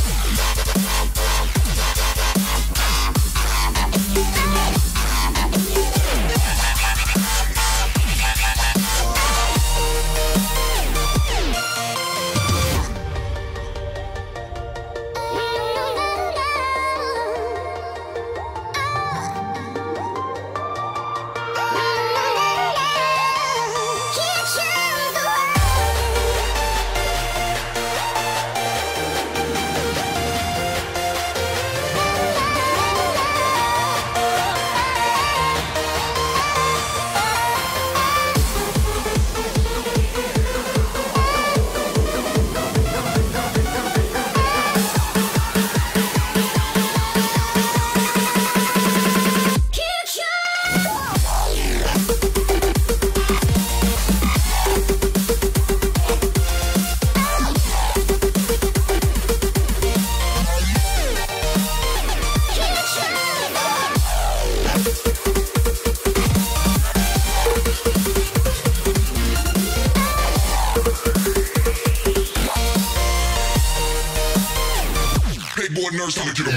Boy, nerves gonna get 'em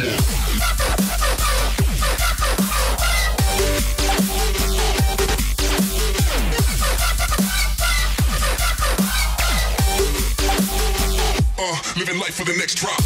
all. Living life for the next drop.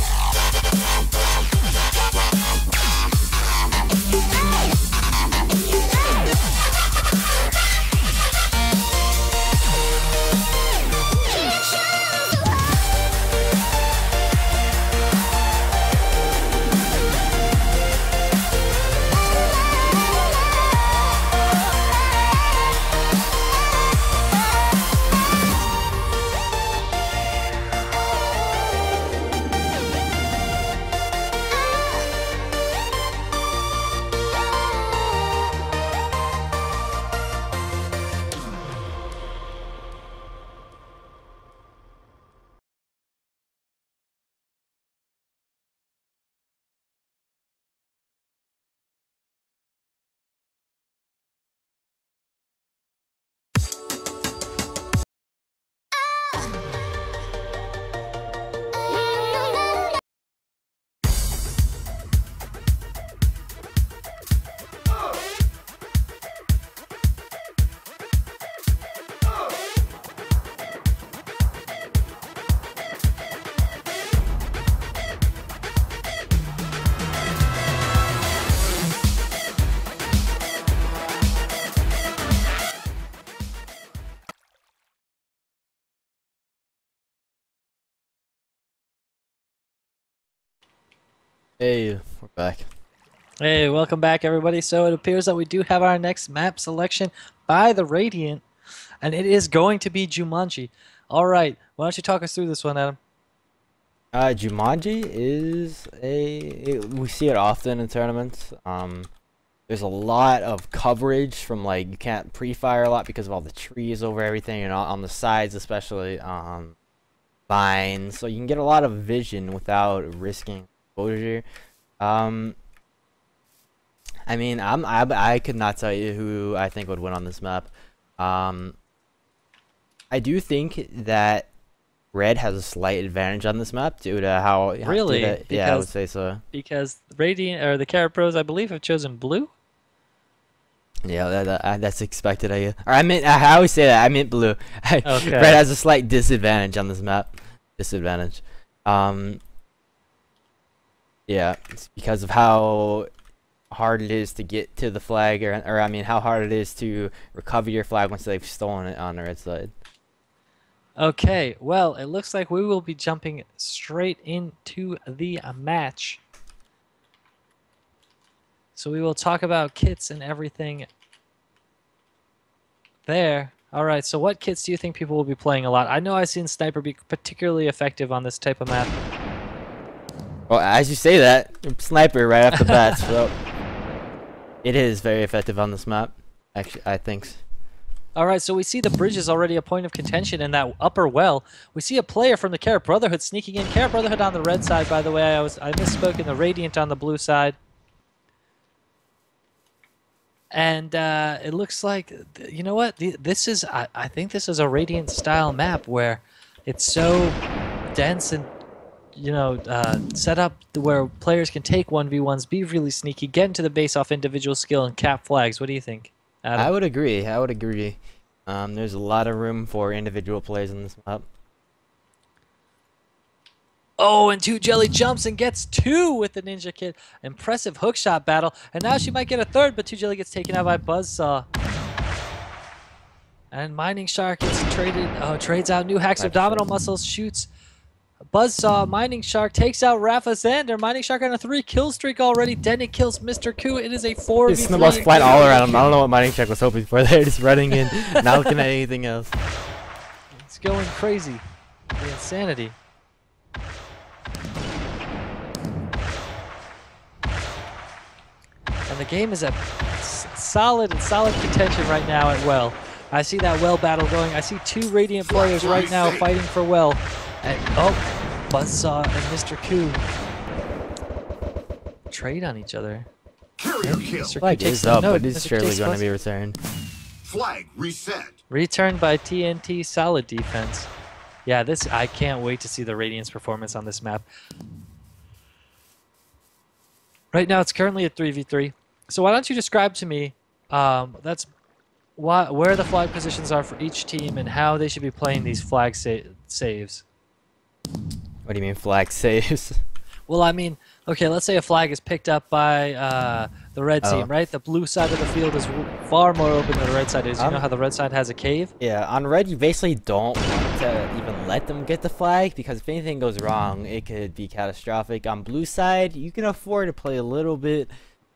Hey, we're back. Hey, welcome back, everybody. So it appears that we do have our next map selection by the Radiant, and it is going to be Jumanji. All right, why don't you talk us through this one, Adam? Jumanji is we see it often in tournaments. There's a lot of coverage from, like, you can't pre-fire a lot because of all the trees over everything and on the sides, especially vines. So you can get a lot of vision without risking exposure. I mean, I could not tell you who I think would win on this map. I do think that Red has a slight advantage on this map due to how Really? yeah, I would say so. Because Radiant or the Carrot Pros, I believe, have chosen blue. Yeah, that's expected. Or I always say that. I meant blue. Okay. Red has a slight disadvantage on this map. Disadvantage. Yeah, it's because of how hard it is to get to the flag, or I mean, how hard it is to recover your flag once they've stolen it on the red side. Okay, well, it looks like we will be jumping straight into the match. So we will talk about kits and everything there. All right, so what kits do you think people will be playing a lot? I know I've seen Sniper be particularly effective on this type of map. Well, as you say that, Sniper right off the bat, so it is very effective on this map. Actually, I think. All right, so we see the bridge is already a point of contention in that upper well. We see a player from the Carrot Brotherhood sneaking in. Carrot Brotherhood on the red side, by the way. I misspoke, in the Radiant on the blue side. And it looks like, you know what? This is, I think this is a Radiant style map where it's so dense and set up where players can take 1v1s, be really sneaky, get into the base off individual skill, and cap flags. What do you think, Adam? I would agree. I would agree. There's a lot of room for individual plays on this map. Oh, and 2Jelly jumps and gets 2 with the Ninja Kit. Impressive hookshot battle. And now she might get a 3rd, but 2Jelly gets taken out by Buzzsaw. And Mining Shark gets trades out new hacks. Abdominal muscles, shoots Buzzsaw. Mining Shark takes out Rafa Zander. Mining Shark on a 3-kill streak already. Denny kills Mr. Koo. It is a 4v3. His snowballs flying all around him. I don't know what Mining Shark was hoping for there. Just running in, not looking at anything else. It's going crazy. The insanity. And the game is a solid contention right now at Well. I see that Well battle going. I see 2 Radiant players right now fighting for Well. And Buzzsaw and Mr. Koo trade on each other. Carrier kill. Flag is up, but it's surely going to be returned. Flag reset. Returned by TNT. Solid defense. Yeah, I can't wait to see the Radiant's performance on this map. Right now, it's currently a 3v3. So why don't you describe to me where the flag positions are for each team and how they should be playing these flag saves. What do you mean flag saves? Well, I mean, okay, let's say a flag is picked up by the red team, right? The blue side of the field is far more open than the red side is. You know how the red side has a cave? Yeah, on red you basically don't want to even let them get the flag because if anything goes wrong, it could be catastrophic. On blue side, you can afford to play a little bit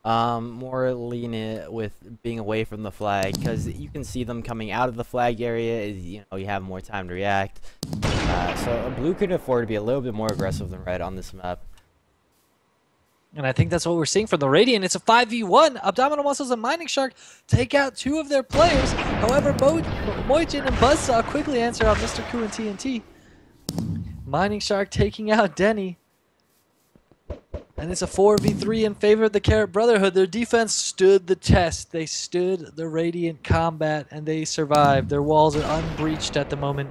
more lenient with being away from the flag because you can see them coming out of the flag area. You have more time to react. So blue could afford to be a little bit more aggressive than red on this map. And I think that's what we're seeing from the Radiant. It's a 5v1. Abdominal Muscles and Mining Shark take out 2 of their players. However, Mojin and Buzzsaw quickly answer on Mr. Koo and TNT. Mining Shark taking out Denny. And it's a 4v3 in favor of the Carrot Brotherhood. Their defense stood the test. They stood the Radiant combat, and they survived. Their walls are unbreached at the moment.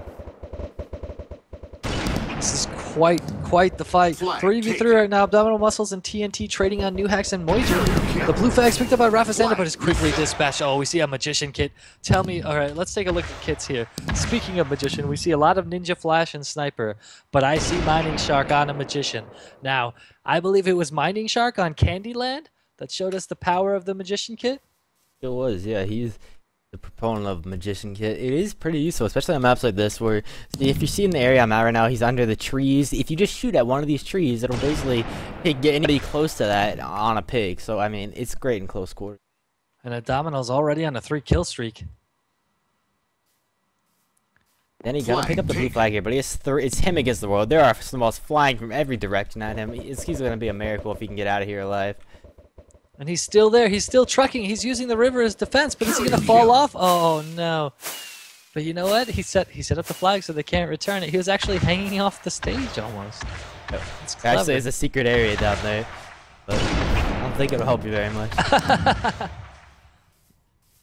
This is quite the fight. 3v3 right now. Abdominal Muscles and TNT trading on new hacks and Mojin. The blue flag's picked up by Rafa Zander, but is quickly dispatched. Oh, we see a Magician kit. Tell me, all right, let's take a look at kits here. Speaking of Magician, we see a lot of Ninja Flash and Sniper, but I see Mining Shark on a Magician. Now, I believe it was Mining Shark on Candyland that showed us the power of the Magician kit. It was, yeah. He's the proponent of Magician Kit. It is pretty useful, especially on maps like this where, see, if you see in the area I'm at right now, he's under the trees. If you just shoot at one of these trees, it'll basically get anybody close to that on a pig. So, I mean, it's great in close quarters. And Abdominal's already on a 3-kill streak. Then he's gonna pick up the blue flag here, but it's him against the world. There are snowballs flying from every direction at him. He's gonna be a miracle if he can get out of here alive. And he's still there. He's still trucking. He's using the river as defense, but is he going to fall off? Oh, no. But you know what? He set up the flag so they can't return it. He was actually hanging off the stage almost. It's clever. Actually, there's a secret area down there, but I don't think it'll help you very much.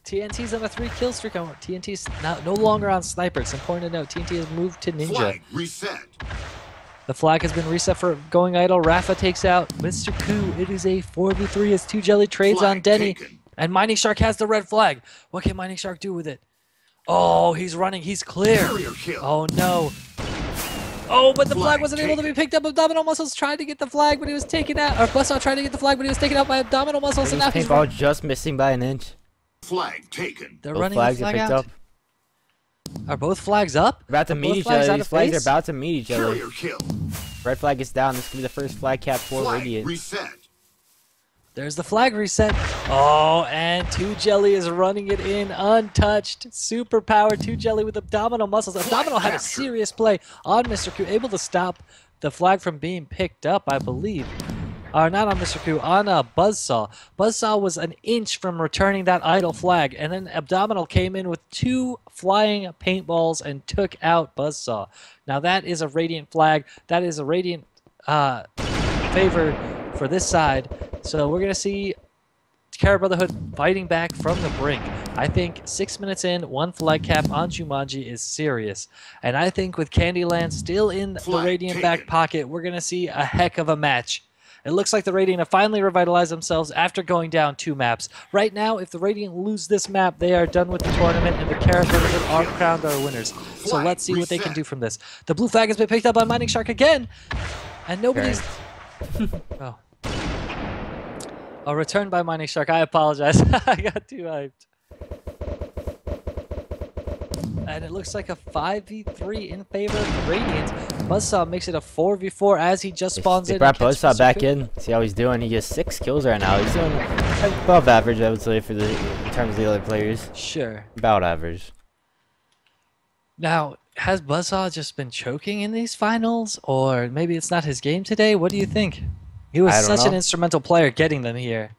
TNT's on a 3-kill streak. TNT's no longer on Sniper. It's important to note TNT has moved to Ninja. Flag reset. The flag has been reset for going idle. Rafa takes out Mr. Koo. It is a 4v3 as 2Jelly trades Flag on Denny. taken. And Mining Shark has the red flag. What can Mining Shark do with it? Oh, he's running. He's clear. Carrier kill. Oh, no. Oh, but the flag Flag wasn't able to be taken. picked up. Abdominal Muscles tried to get the flag, but he was taken out. Or Buzzsaw tried to get the flag, but he was taken out by Abdominal Muscles. And now he's Paintball just missing by an inch. Flag taken. They're Both running flags the are flag picked out. up. Are both flags up? About to Are meet both each flags other. out These of flags are base? about to meet each other. Carrier kill. Red flag is down. This could be the first flag cap for Flag Radiant. reset. There's the flag reset. Oh, and 2Jelly is running it in untouched. Super power 2Jelly with Abdominal Muscles. Abdominal had a serious play on Mr. Koo, able to stop the flag from being picked up, I believe. Or not on Mr. Koo, on Buzzsaw. Buzzsaw was an inch from returning that idle flag, and then Abdominal came in with 2 flying paintballs and took out Buzzsaw. Now that is a Radiant flag. That is a Radiant favor for this side. So we're going to see Kara Brotherhood fighting back from the brink. I think 6 minutes in, 1 flag cap on Jumanji is serious. And I think with Candyland still in the Radiant back pocket, we're going to see a heck of a match. It looks like the Radiant have finally revitalized themselves after going down 2 maps. Right now, if the Radiant lose this map, they are done with the tournament, and the Kara Brotherhood are crowned our winners. So let's see what they can do from this. The blue flag has been picked up by Mining Shark again, and nobody's... Oh. A return by Mining Shark. I apologize. I got too hyped. And it looks like a 5v3 in favor of the Radiant. Buzzsaw makes it a 4v4 as he just spawns in. They brought Buzzsaw back in. See how he's doing. He gets 6 kills right now. He's doing above average, I would say, for the in terms of the other players. Sure. About average. Now, has Buzzsaw just been choking in these finals? Or maybe it's not his game today? What do you think? He was such an instrumental player getting them here.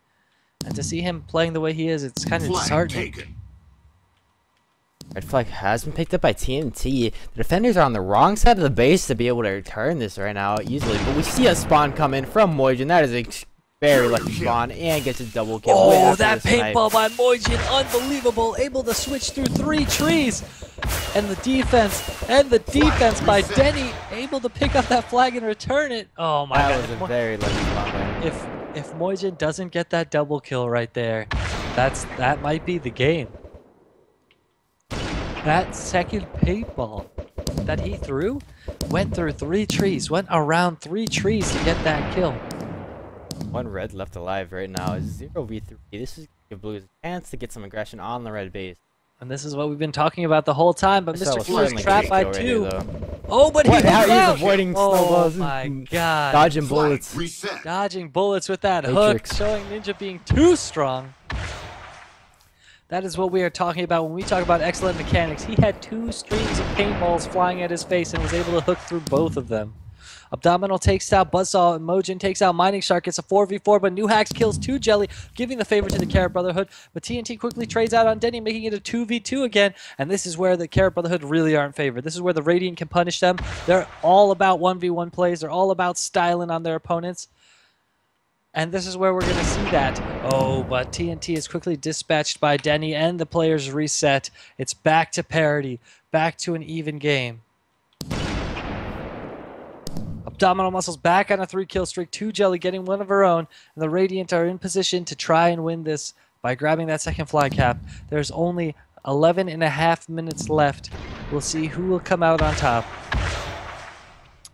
And to see him playing the way he is, it's kind of disheartening. Red flag has been picked up by TNT. The defenders are on the wrong side of the base to be able to return this right now easily. But we see a spawn come in from Mojin. That is a very lucky spawn and gets a double kill. Oh, that paintball by Mojin, unbelievable. Able to switch through 3 trees. And the defense by Denny, able to pick up that flag and return it. Oh my god. That was a very lucky spawn. If Mojin doesn't get that double kill right there, that might be the game. That second paintball that he threw went through 3 trees, went around 3 trees to get that kill. 1 red left alive right now is 0v3. This is give Blues a chance to get some aggression on the red base. And this is what we've been talking about the whole time, but Mr. Blue is trapped by 2. Right oh, but he's avoiding snowballs. Oh my god. Dodging bullets. Dodging bullets with that hook, showing Ninja being too strong. That is what we are talking about when we talk about excellent mechanics. He had 2 streams of paintballs flying at his face and was able to hook through both of them. Abdominal takes out Buzzsaw, and Mojin takes out Mining Shark. It's a 4v4, but New Hacks kills 2 Jelly, giving the favor to the Carrot Brotherhood. But TNT quickly trades out on Denny, making it a 2v2 again. And this is where the Carrot Brotherhood really aren't favored. This is where the Radiant can punish them. They're all about 1v1 plays. They're all about styling on their opponents. And this is where we're going to see that. Oh, but TNT is quickly dispatched by Denny, and the players reset. It's back to parity, back to an even game. Abdominal Muscles back on a 3-kill streak. 2 Jelly getting 1 of her own. And the Radiant are in position to try and win this by grabbing that second flag cap. There's only 11.5 minutes left. We'll see who will come out on top.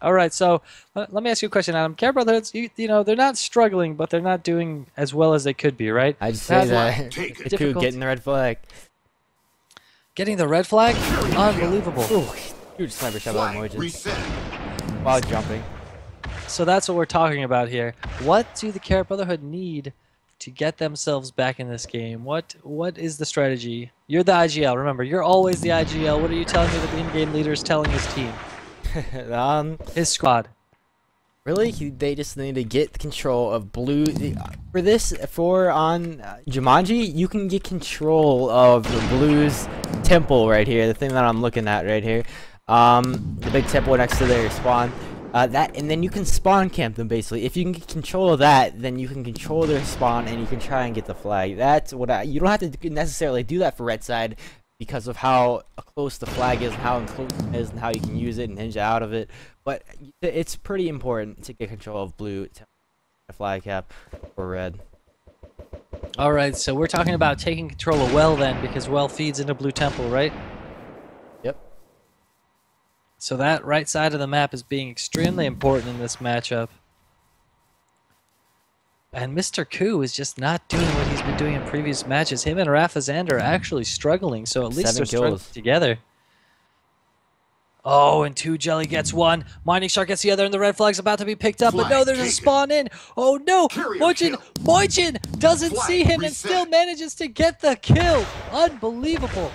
All right, so let me ask you a question, Adam. Care Brotherhoods, you know, they're not struggling, but they're not doing as well as they could be, right? I'd say that. Getting the red flag. Getting the red flag? Unbelievable. Ooh, huge sniper shot by Mojin while jumping. So that's what we're talking about here. What do the Carrot Brotherhood need to get themselves back in this game? What is the strategy? You're the IGL, remember. You're always the IGL. What are you telling me that the in-game leader is telling his team? His squad. Really, they just need to get control of blue. For on Jumanji, you can get control of the blues temple right here. The thing that I'm looking at right here, the big temple next to their spawn. And then you can spawn camp them basically. If you can get control of that, then you can control their spawn and you can try and get the flag. That's what you don't have to necessarily do that for red side, because of how close the flag is and how enclosed it is and how you can use it and ninja out of it. But it's pretty important to get control of blue flag cap or red. All right, so we're talking about taking control of well then, because well feeds into blue temple, right? Yep. So that right side of the map is being extremely important in this matchup. And Mr. Koo is just not doing what he's been doing in previous matches. Him and Rafazand are actually struggling, so at least they're struggling together. Oh, and 2 Jelly gets 1. Mining Shark gets the other, and the red flag's about to be picked up. But no, there's a spawn in. Oh no! Mojin doesn't see him and still manages to get the kill. Unbelievable.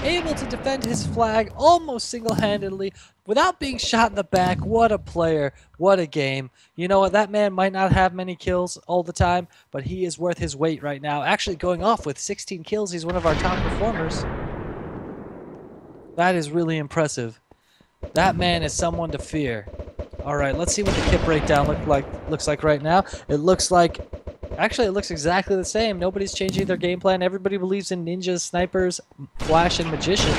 Able to defend his flag almost single-handedly without being shot in the back. What a player. What a game. You know what? That man might not have many kills all the time, but he is worth his weight right now. Actually going off with 16 kills. He's one of our top performers. That is really impressive. That man is someone to fear. All right, let's see what the kit breakdown looks like right now. It looks like Actually, it looks exactly the same. Nobody's changing their game plan. Everybody believes in ninjas, snipers, flash, and magician.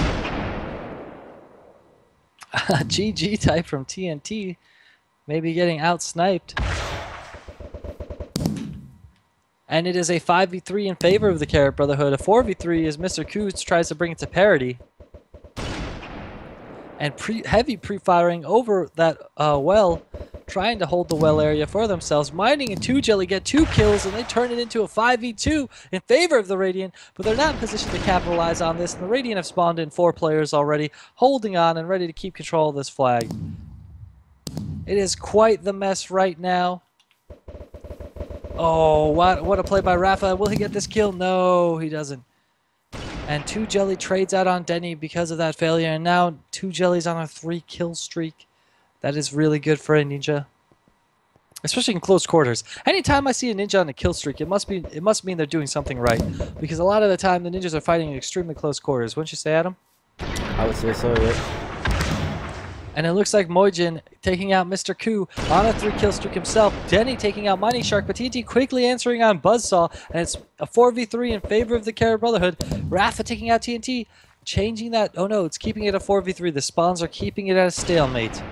GG type from TNT. Maybe getting out-sniped. And it is a 5v3 in favor of the Carrot Brotherhood. A 4v3 as Mr. Coots tries to bring it to parity. And heavy pre-firing over that well, trying to hold the well area for themselves. Mining and 2Jelly get 2 kills, and they turn it into a 5v2 in favor of the Radiant, but they're not in position to capitalize on this, and the Radiant have spawned in 4 players already, holding on and ready to keep control of this flag. It is quite the mess right now. Oh, what a play by Rafa. Will he get this kill? No, he doesn't. And 2Jelly trades out on Denny because of that failure, and now 2Jelly's on a 3-kill streak. That is really good for a ninja, especially in close quarters. Anytime I see a ninja on a kill streak, it must mean they're doing something right, because a lot of the time the ninjas are fighting in extremely close quarters. Wouldn't you say, Adam? I would say so, yeah. And it looks like Mojin taking out Mr. Koo on a 3-kill streak himself. Denny taking out Mining Shark, but TNT quickly answering on Buzzsaw, and it's a 4v3 in favor of the Carrot Brotherhood. Rafa taking out TNT, changing that. Oh no, it's keeping it a 4v3. The spawns are keeping it at a stalemate.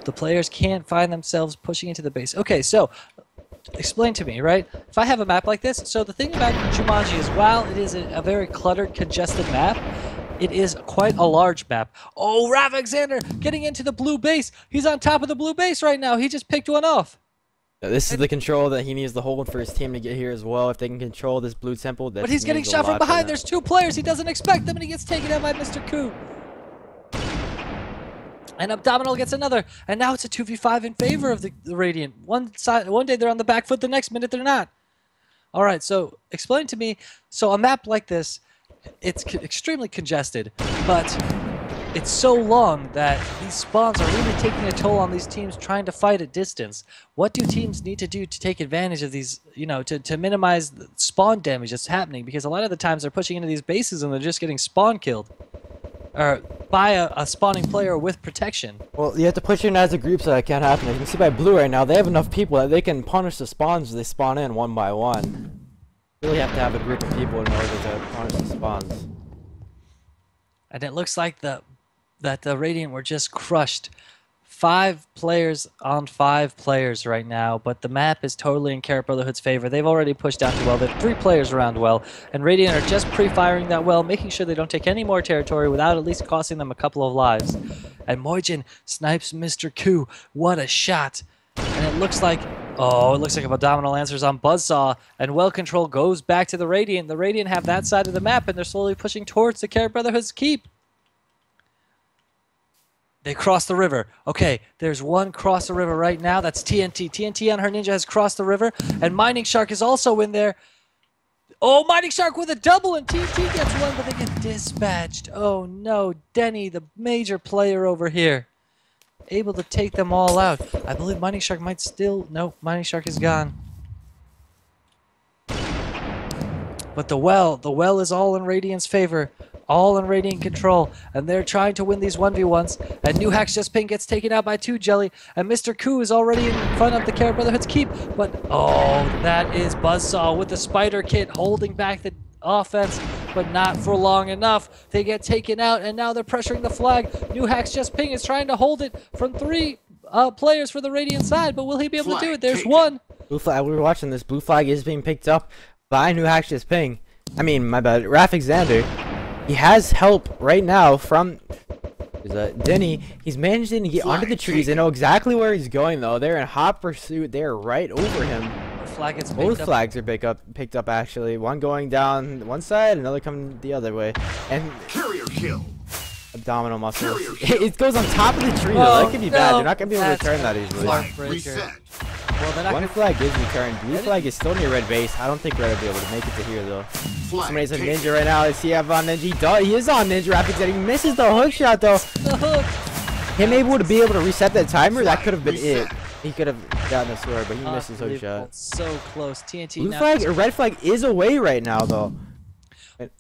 The players can't find themselves pushing into the base. Okay, so explain to me, right? If I have a map like this, so the thing about Jumanji is while it is a very cluttered, congested map, it is quite a large map. Oh, Ravexander getting into the blue base. He's on top of the blue base right now. He just picked one off. This is the control that he needs to hold for his team to get here as well. If they can control this blue temple, but he's getting shot from behind. There's 2 players. He doesn't expect them, and he gets taken out by Mr. Koo. And Abdominal gets another. And now it's a 2v5 in favor of the Radiant. One day they're on the back foot, the next minute they're not. All right, so explain to me. So a map like this, it's extremely congested, but it's so long that these spawns are really taking a toll on these teams trying to fight at distance. What do teams need to do to take advantage of these, you know, to minimize the spawn damage that's happening? Because a lot of the times they're pushing into these bases and they're just getting spawn killed. Or by a spawning player with protection. Well, you have to push in as a group so that can't happen. As you can see by blue right now, they have enough people that they can punish the spawns as they spawn in one by one. You really have to have a group of people in order to punish the spawns. And it looks like that the Radiant were just crushed. 5 players on 5 players right now, but the map is totally in Carrot Brotherhood's favor. They've already pushed out to well. They have 3 players around well, and Radiant are just pre-firing that well, making sure they don't take any more territory without at least costing them a couple of lives. And Mojin snipes Mr. Koo. What a shot! And it looks like, oh, it looks like Abdominal answers on Buzzsaw, and well control goes back to the Radiant. The Radiant have that side of the map, and they're slowly pushing towards the Carrot Brotherhood's keep. They cross the river. Okay, there's one cross the river right now. That's TNT. TNT on her ninja has crossed the river, and Mining Shark is also in there. Oh, Mining Shark with a double, and TNT gets one, but they get dispatched. Oh no, Denny, the major player over here, able to take them all out. I believe Mining Shark might still... Nope, Mining Shark is gone. But the well is all in Radiant's favor. All in Radiant control, and they're trying to win these 1v1s, and New Hacks Just Pink gets taken out by 2Jelly, and Mr. Koo is already in front of the Carrot Brotherhood's keep, but oh, that is Buzzsaw with the Spider Kit holding back the offense, but not for long enough. They get taken out, and now they're pressuring the flag. New Hacks Just Pink is trying to hold it from 3 players for the Radiant side, but will he be able to do it? There's one. Blue flag, we were watching this. Blue flag is being picked up by New Hacks Just Ping. I mean, my bad, Ravexander. He has help right now from Denny. He's managing to get under the trees. They know exactly where he's going, though. They're in hot pursuit. They're right over him. Flag gets Both flags are picked up, actually. One going down one side, another coming the other way. And Carrier kill. Abdominal muscles. It goes on top of the tree, though. That could be bad. You're not going to be able to return that easily. Reset. Well, one flag is returned. Blue flag is still near red base. I don't think Red will be able to make it to here, though. Somebody's a ninja right now. Let's see if on ninja. He is on ninja. Rapid that he misses the hook shot, though. The hook. Him able to be able to reset that timer, that could have been it. He could have gotten a sword, but he missed his hook shot. So close. TNT. Blue flag or red flag is away right now, though.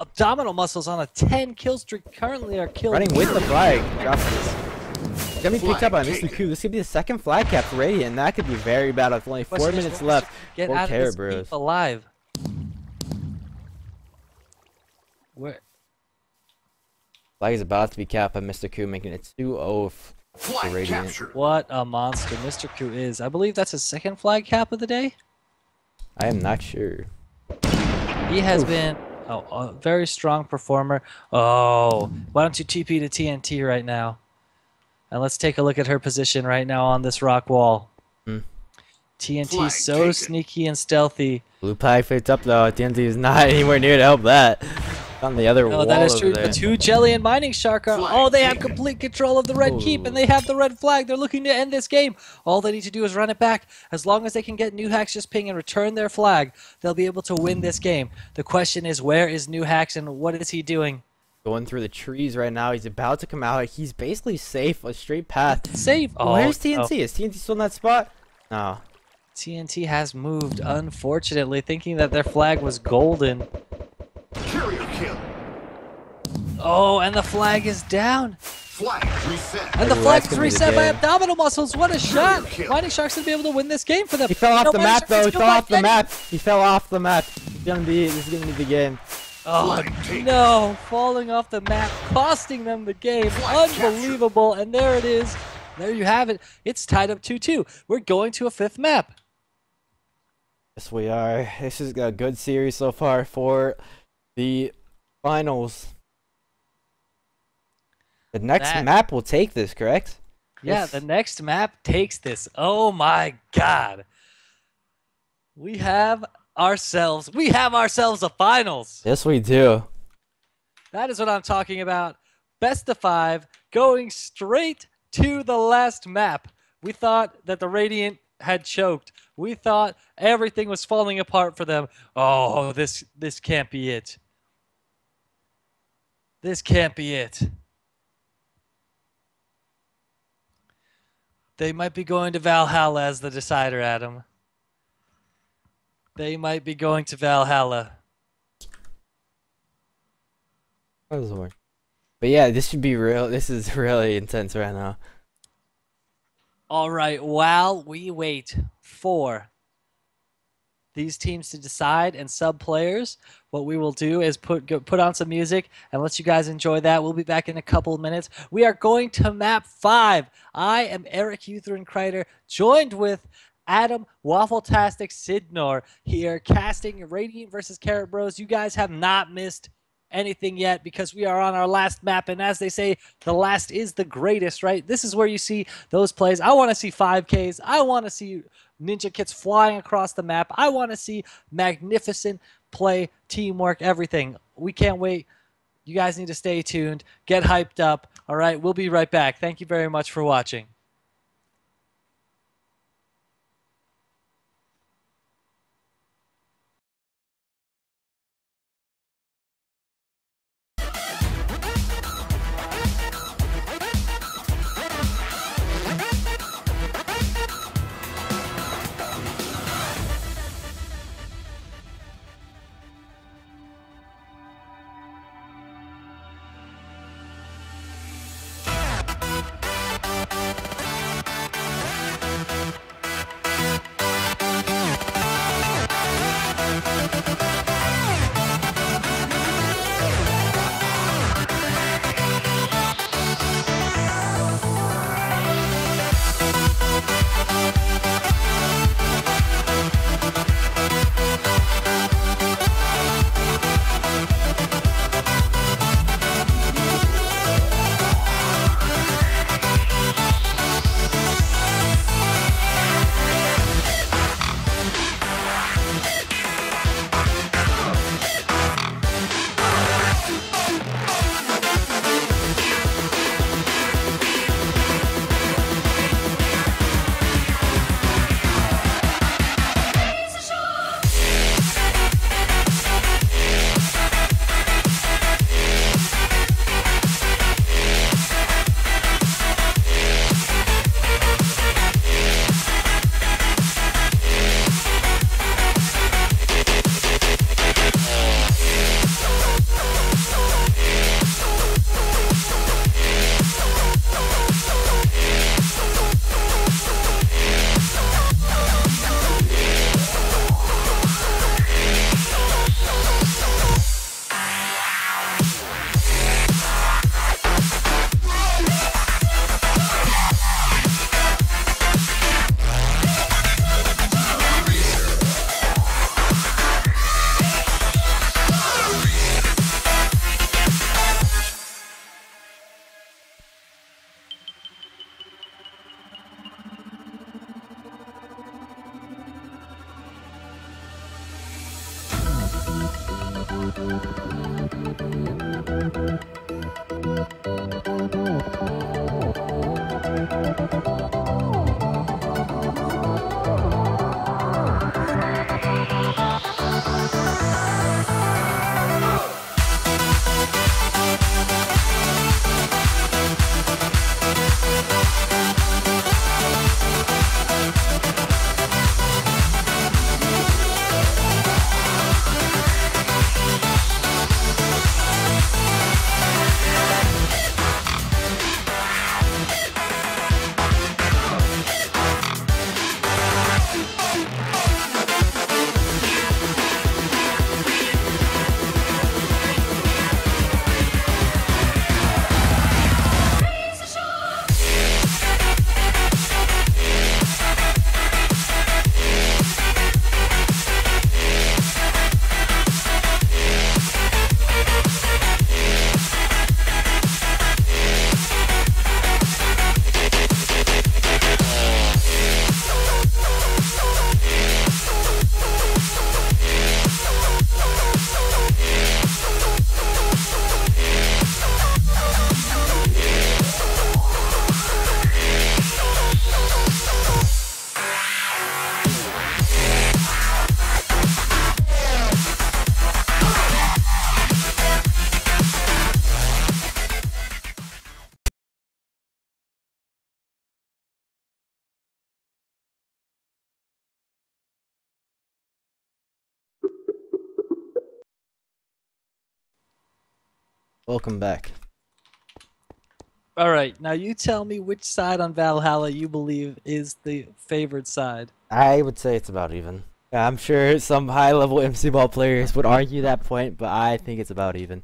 Abdominal muscles on a 10 kill streak currently are killed. Running with the flag. Drops this. gonna be picked up by Flag Mr. taken. Koo. This could be the second flag cap for Radiant, and that could be very bad with only 4 Question is, minutes will left. Get for out of this Caribros. beef alive. Where? Flag is about to be capped by Mr. Koo, making it 2-0 for Flag Radiant. captured. What a monster Mr. Koo is. I believe that's his second flag cap of the day. I am not sure. He has been a very strong performer. Oh, why don't you TP to TNT right now? And let's take a look at her position right now on this rock wall. TNT Flag so taken. sneaky and stealthy. Blue flag picked up though. TNT is not anywhere near to help that. It's on the other No, wall that is over true. there. The two Jelly and Mining Shark are. Flag Oh, they have taken. complete control of the red keep, and they have the red flag. They're looking to end this game. All they need to do is run it back. As long as they can get New Hacks just ping and return their flag, they'll be able to win this game. The question is, where is New Hacks and what is he doing? Going through the trees right now. He's about to come out. He's basically safe. A straight path. Save. Oh, Where's TNT? no. Is TNT still in that spot? No. TNT has moved, unfortunately, thinking that their flag was golden. Carrier kill. Oh, and the flag is down. Flag reset. And the Ooh, flag that's is gonna be the reset by game. abdominal muscles. What a shot! kill. Mining Shark's gonna be able to win this game for them. He fell off No, the Mining map Shark though. is He still fell not off the dead. map. He fell off the map. This is gonna be the game. Oh, Flag taken. no, falling off the map, costing them the game. Flag Unbelievable. And there it is. There you have it. It's tied up 2-2. We're going to a fifth map. Yes, we are. This is a good series so far for the finals. The next That- map will take this, correct? Yeah, Yes. the next map takes this. Oh my god. We have ourselves a finals. Yes, we do. That is what I'm talking about. Best of 5, going straight to the last map. We thought that the Radiant had choked. We thought everything was falling apart for them. Oh, this can't be it. This can't be it. They might be going to Valhalla as the decider, Adam. They might be going to Valhalla. That doesn't work. But yeah, this should be real. This is really intense right now. All right, while we wait for these teams to decide and sub players, what we will do is put on some music and let you guys enjoy that. We'll be back in a couple of minutes. We are going to map 5. I am Eric Uthrin Kreider, joined with Adam Waffle-tastic Sidnor here, casting Radiant versus Carrot Bros. You guys have not missed anything yet because we are on our last map, and as they say, the last is the greatest, right? This is where you see those plays. I want to see 5Ks. I want to see ninja kits flying across the map. I want to see magnificent play, teamwork, everything. We can't wait. You guys need to stay tuned, get hyped up. All right, we'll be right back. Thank you very much for watching. Welcome back. All right, now you tell me which side on Valhalla you believe is the favored side. I would say it's about even. I'm sure some high-level MCBall players would argue that point, but I think it's about even.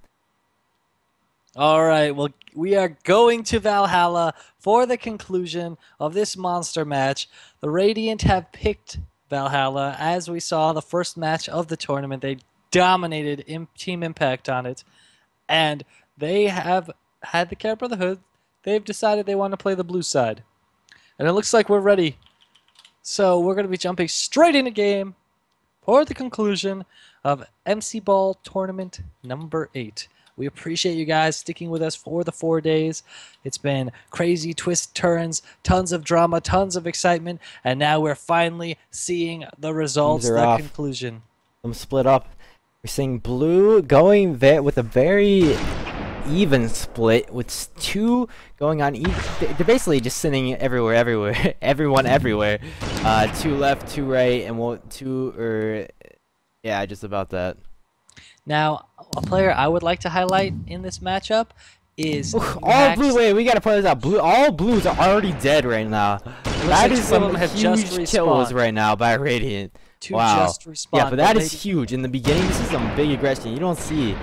All right, well, we are going to Valhalla for the conclusion of this monster match. The Radiant have picked Valhalla. As we saw, the first match of the tournament, they dominated Team Impact on it, and they have had the Care Brotherhood. They've decided they want to play the blue side, and it looks like we're ready. So we're going to be jumping straight into game for the conclusion of MCBall Tournament number 8. We appreciate you guys sticking with us for the 4 days. It's been crazy twists, turns, tons of drama, tons of excitement, and now we're finally seeing the results, the conclusion. I'm split up. We're seeing blue going with a very even split, with 2 going on each. They're basically just sitting everywhere, everyone everywhere. 2 left, 2 right, and 2 yeah, just about that. Now, a player I would like to highlight in this matchup is all blue. Wait, we gotta point this out. All blues are already dead right now. That is some huge kills right now by Radiant. Wow. Just respawned, yeah, but that is huge. In the beginning, this is some big aggression. You don't see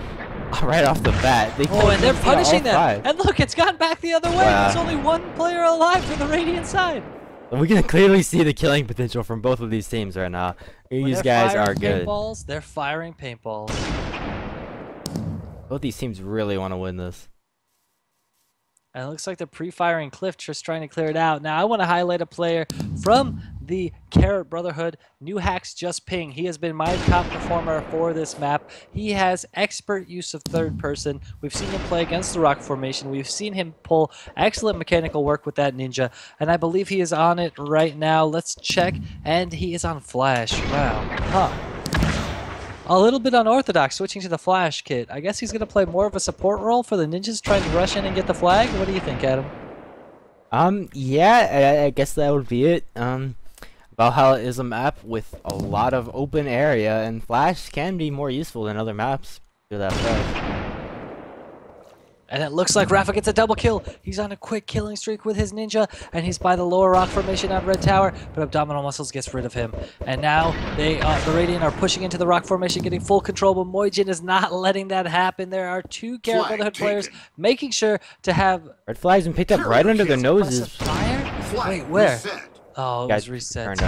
right off the bat. And they're punishing them. And look, it's gone back the other way. Wow. There's only 1 player alive for the Radiant side. We can clearly see the killing potential from both of these teams right now. These guys are good. They're firing paintballs. Both these teams really want to win this. And it looks like they're pre-firing Cliff, just trying to clear it out. Now, I want to highlight a player from the Carrot Brotherhood, New Hacks Just Ping. He has been my top performer for this map. He has expert use of third person. We've seen him play against the rock formation. We've seen him pull excellent mechanical work with that ninja, and I believe he is on it right now. Let's check, and he is on Flash. Wow. Huh. A little bit unorthodox, switching to the Flash kit. I guess he's going to play more of a support role for the ninjas, trying to rush in and get the flag. What do you think, Adam? Yeah, I guess that would be it. Valhalla is a map with a lot of open area, and Flash can be more useful than other maps to that price. And it looks like Rafa gets a double kill. He's on a quick killing streak with his ninja, and he's by the lower rock formation on Red Tower, but Abdominal Muscles gets rid of him. And now the Radiant are pushing into the rock formation, getting full control, but Moijin is not letting that happen. There are 2 Carrot Brotherhood players making sure to have... Red flag's been picked up right under their noses. Fire? Wait, where? Oh, it was reset.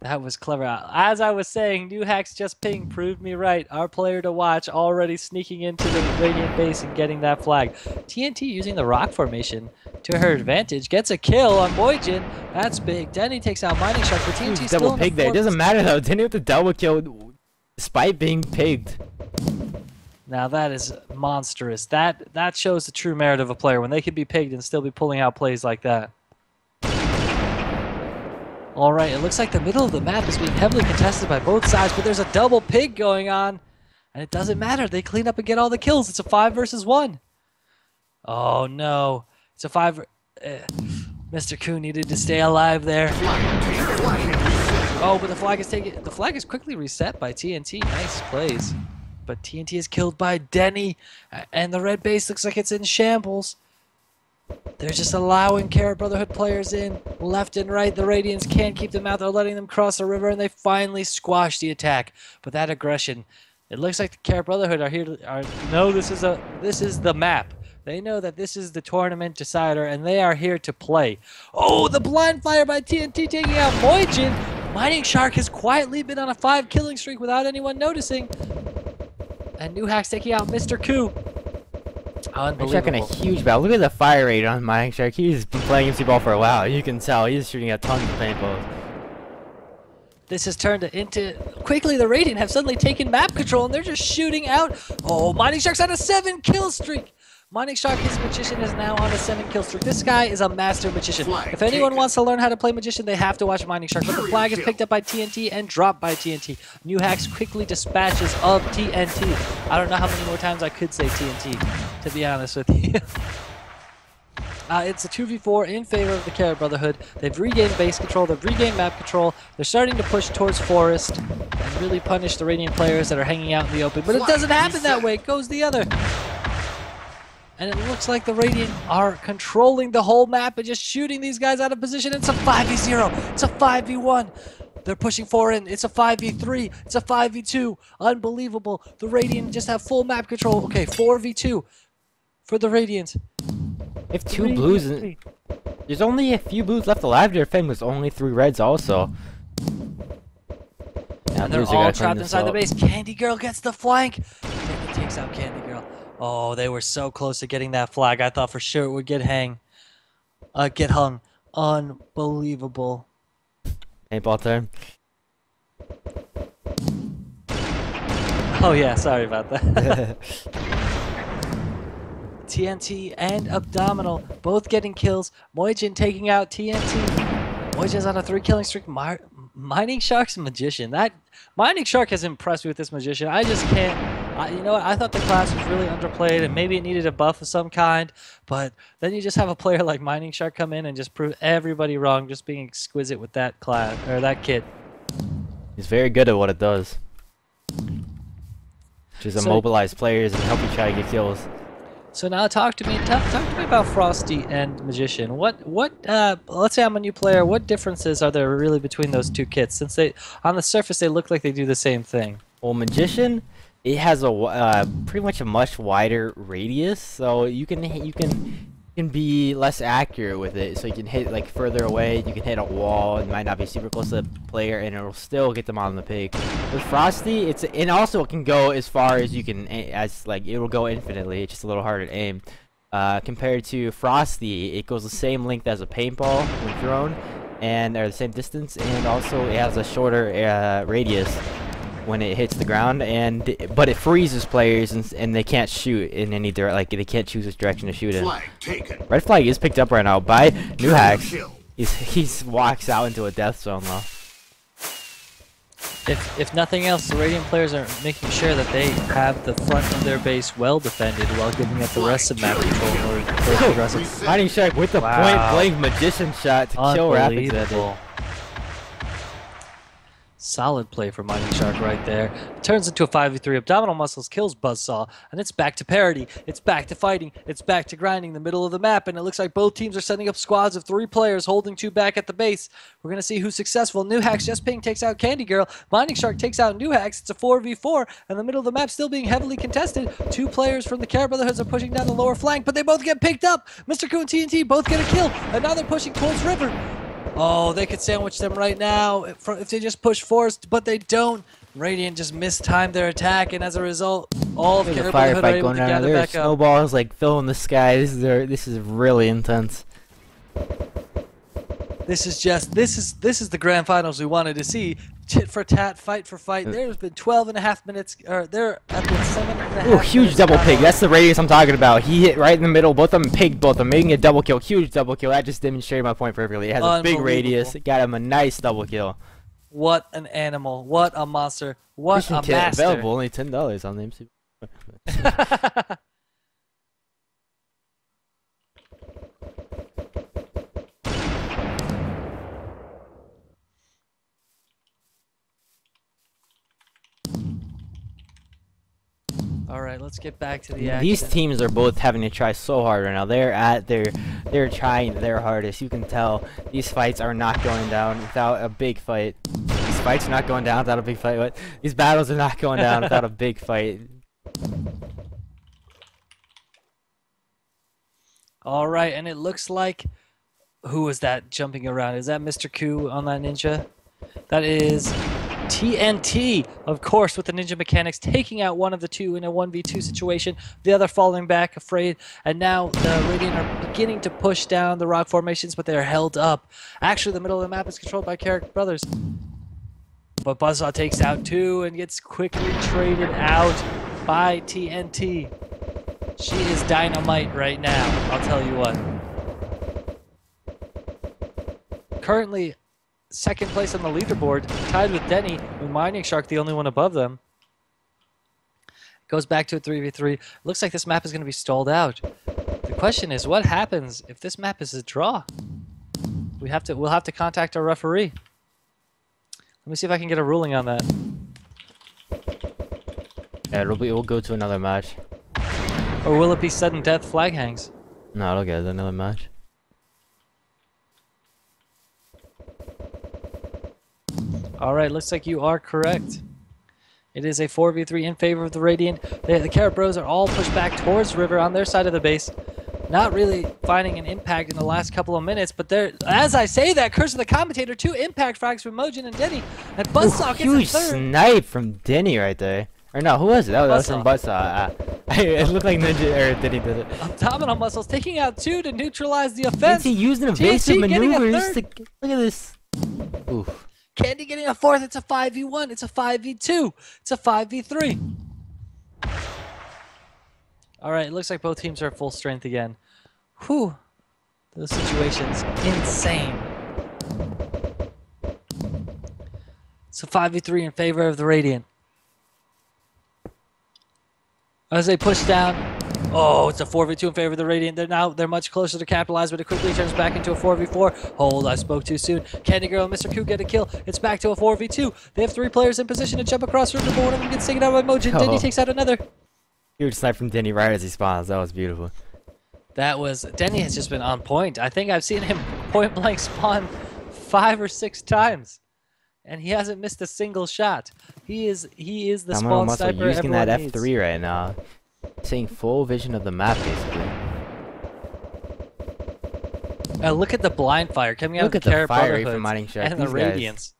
That was clever. As I was saying, New Hacks Just Ping proved me right. Our player to watch already sneaking into the Radiant base and getting that flag. TNT using the rock formation to her advantage. Gets a kill on Moijin. That's big. Denny takes out Mining Shark, but TNT still double pig there. It doesn't matter though. Denny with the double kill despite being pigged. Now that is monstrous. That shows the true merit of a player when they can be pigged and still be pulling out plays like that. All right, it looks like the middle of the map is being heavily contested by both sides, but there's a double pig going on, and it doesn't matter. They clean up and get all the kills. It's a 5 versus 1. Oh, no. It's a 5... Mr. Koo needed to stay alive there. Oh, but the flag is taken. The flag is quickly reset by TNT. Nice plays. But TNT is killed by Denny, and the red base looks like it's in shambles. They're just allowing Carrot Brotherhood players in left and right. The Radiants can't keep them out. They're letting them cross the river, and they finally squash the attack. But that aggression, it looks like the Carrot Brotherhood are here to no, this is the map. They know that this is the tournament decider, and they are here to play. Oh, the blind fire by TNT taking out Moijin. Mining Shark has quietly been on a 5 killing streak without anyone noticing. And New Hacks taking out Mr. Koo. Unbelievable. In a huge battle. Look at the fire rate on Mining Shark. He's been playing MCBall for a while. You can tell he's shooting at tons of paintballs. This has turned into... Quickly, the Radiant have suddenly taken map control, and they're just shooting out. Oh, Mining Shark's on a 7 kill streak. Mining Shark, his magician, is now on a 7 kill streak. This guy is a master magician. If anyone wants to learn how to play magician, they have to watch Mining Shark. But the flag is picked up by TNT and dropped by TNT. New Hacks quickly dispatches of TNT. I don't know how many more times I could say TNT, to be honest with you. It's a 2v4 in favor of the Carrot Brotherhood. They've regained base control. They've regained map control. They're starting to push towards Forest and really punish the Radiant players that are hanging out in the open. But it doesn't happen that way. It goes the other. And it looks like the Radiant are controlling the whole map and just shooting these guys out of position. It's a 5v0. It's a 5v1. They're pushing 4 in. It's a 5v3. It's a 5v2. Unbelievable. The Radiant just have full map control. Okay, 4v2 for the Radiant. If 2 blues, and there's only a few blues left alive to defend. There's only 3 reds also. And they're all trapped inside the base. Candy Girl gets the flank. It takes out Candy Girl. Oh, they were so close to getting that flag. I thought for sure it would get hung. Unbelievable. Paintball turn. Oh yeah, sorry about that. TNT and Abdominal both getting kills. Mojin taking out TNT. Mojin's on a 3-killing streak. Mining Shark's Magician. That Mining Shark has impressed me with this Magician. I just can't. You know what? I thought the class was really underplayed and maybe it needed a buff of some kind. But then you just have a player like Mining Shark come in and just prove everybody wrong, just being exquisite with that class or that kit. He's very good at what it does. Just immobilize players and help you try to get kills. So now talk to me about Frosty and Magician. Let's say I'm a new player. What differences are there really between those two kits? Since on the surface they look like they do the same thing. Well, Magician, it has a pretty much a much wider radius, so you can be less accurate with it. So you can hit like further away. You can hit a wall. It might not be super close to the player, and it'll still get them on the pig. With Frosty, and also it can go as far as you can, it will go infinitely. It's just a little harder to aim. Compared to Frosty, it goes the same length as a paintball when thrown, or the same distance, and also it has a shorter radius when it hits the ground, but it freezes players and they can't shoot in any direction. Like they can't choose which direction to shoot in. Flag taken. Red flag is picked up right now by New Hacks. He walks out into a death zone though. If nothing else, the Radiant players are making sure that they have the front of their base well defended while giving up the rest of map control in order to aggressive. Mining Shark with the point-blank Magician shot to kill Rapid. Solid play for Mining Shark right there. It turns into a 5v3. Abdominal Muscles kills Buzzsaw, and it's back to parity. It's back to fighting. It's back to grinding the middle of the map, and it looks like both teams are setting up squads of 3 players holding 2 back at the base. We're going to see who's successful. New Hacks Just Ping takes out Candy Girl. Mining Shark takes out New Hacks. It's a 4v4, and the middle of the map still being heavily contested. 2 players from the Carrot Brotherhoods are pushing down the lower flank, but they both get picked up. Mr. Koo and TNT both get a kill, and now they're pushing towards River. Oh, they could sandwich them right now if they just push Forest, but they don't. Radiant just mistimed their attack, and as a result, all of the Brotherhood are able to gather back up. Snowballs like filling the sky. This is really intense. This is the grand finals we wanted to see. Tit for tat, fight for fight. There's been 12.5 minutes, or there have been 7.5. Ooh, huge double pig. That's the radius I'm talking about. He hit right in the middle. Both of them pigged both of them, making a double kill. Huge double kill. That just demonstrated my point perfectly. It has a big radius. It got him a nice double kill. What an animal. What a monster. What a master. Available only $10 on the MCBall. All right, let's get back to the action. These teams are both having to try so hard right now. They're trying their hardest. You can tell these fights are not going down without a big fight. These fights are not going down without a big fight. What? These battles are not going down without a big fight. All right, and it looks like who was that jumping around? Is that Mr. Koo on that ninja? That is TNT, of course, with the ninja mechanics, taking out one of the 2 in a 1v2 situation, the other falling back, afraid, and now the Radiant are beginning to push down the rock formations, but they're held up. Actually, the middle of the map is controlled by Carrot Brothers. But Buzzsaw takes out 2 and gets quickly traded out by TNT. She is dynamite right now, I'll tell you what. Currently, 2nd place on the leaderboard, tied with Denny, with Mining Shark the only one above them. Goes back to a 3v3. Looks like this map is going to be stalled out. The question is, what happens if this map is a draw? We'll have to contact our referee. Let me see if I can get a ruling on that. Yeah, we'll go to another match. Or will it be sudden death flag hangs? No, it'll get another match. Alright, looks like you are correct. It is a 4v3 in favor of the Radiant. The Carrot Bros are all pushed back towards River on their side of the base. Not really finding an impact in the last couple of minutes, but there, as I say that, Curse of the Commentator, 2 impact frags from Mojin and Denny, and Buzzsaw gets a huge third. snipe from Denny right there. Or no, who was it? That was from Buzzsaw. It looked like Ninja or Denny did it. Abdominal muscles taking out 2 to neutralize the offense. Is he using evasive TNT getting a maneuvers third. to look at this? Oof. Candy getting a 4th. It's a 5v1. It's a 5v2. It's a 5v3. All right, it looks like both teams are at full strength again. Whew. Those situations, insane. It's a 5v3 in favor of the Radiant. As they push down, oh, it's a 4v2 in favor of the Radiant. They're much closer to capitalize, but it quickly turns back into a 4v4. Hold, I spoke too soon. Candy Girl and Mr. Q get a kill. It's back to a 4v2. They have 3 players in position to jump across River, but one of them gets taken out by Mojin. Denny takes out another. Huge snipe from Denny right as he spawns. That was beautiful. Denny has just been on point. I think I've seen him point blank spawn 5 or 6 times, and he hasn't missed a single shot. He is the spawn sniper using that everyone F3 needs. right now, seeing full vision of the map basically. Look at the blind fire coming out Look of at the the Carrot fire rate from Brotherhoods Mining Shark. and the These guys- Radiants.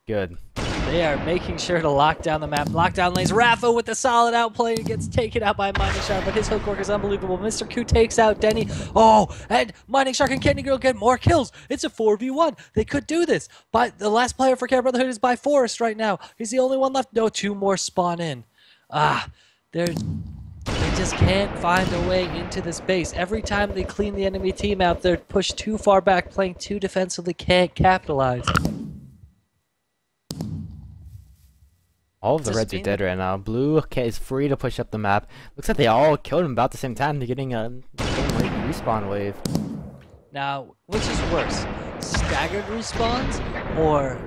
Good. They are making sure to lock down the map, lock down lanes. Rafa with the solid outplay gets taken out by Mining Shark, but his hook work is unbelievable. Mr. Q takes out Denny. Oh, and Mining Shark and Candy Girl get more kills. It's a 4v1. They could do this. But the last player for Carrot Brotherhood is by Forest right now. He's the only one left. No, 2 more spawn in. They just can't find a way into this base. Every time they clean the enemy team out, they're pushed too far back, playing too defensively, can't capitalize. All of the reds are dead right now. Blue is free to push up the map. Looks like they all killed him about the same time. They're getting a respawn wave. Now, which is worse? Staggered respawns or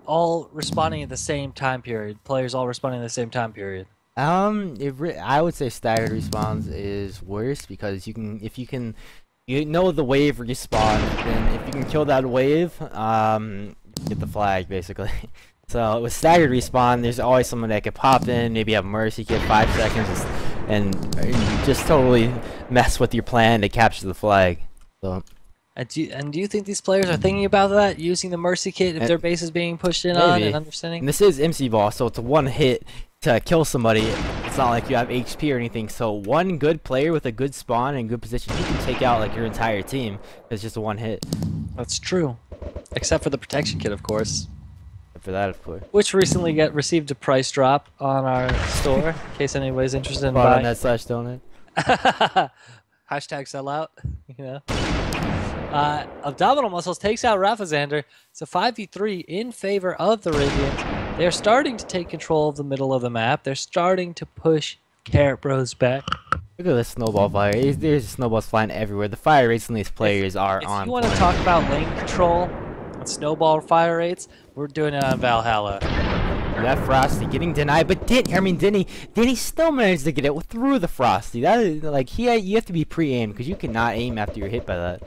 all responding at the same time period? Players all responding at the same time period? I would say staggered respawns is worse because you know the wave respawn, and if you can kill that wave, get the flag basically. So with staggered respawn, there's always someone that could pop in, maybe have mercy, get 5 seconds, and just totally mess with your plan to capture the flag. So. And do you think these players are thinking about that, using the mercy kit if their base is being pushed in on and understanding? And this is MCBall, so it's a 1 hit to kill somebody. It's not like you have HP or anything. So one good player with a good spawn and good position, you can take out like your entire team. It's just a 1 hit. That's true, except for the protection kit, of course. For that, of course. Which recently received a price drop on our store, in case anybody's interested in buying. .net/donate. Hashtag sellout, you know. Abdominal Muscles takes out Rafazander. It's a 5v3 in favor of the Radiant. They're starting to take control of the middle of the map. They're starting to push Carrot Bros back. Look at the snowball fire. There's snowballs flying everywhere. The fire rates in these players are on If you want point. to talk about lane control and snowball fire rates, we're doing it on Valhalla. That Frosty getting denied, but Denny still managed to get it through the Frosty. That is like you have to be pre-aimed because you cannot aim after you're hit by that.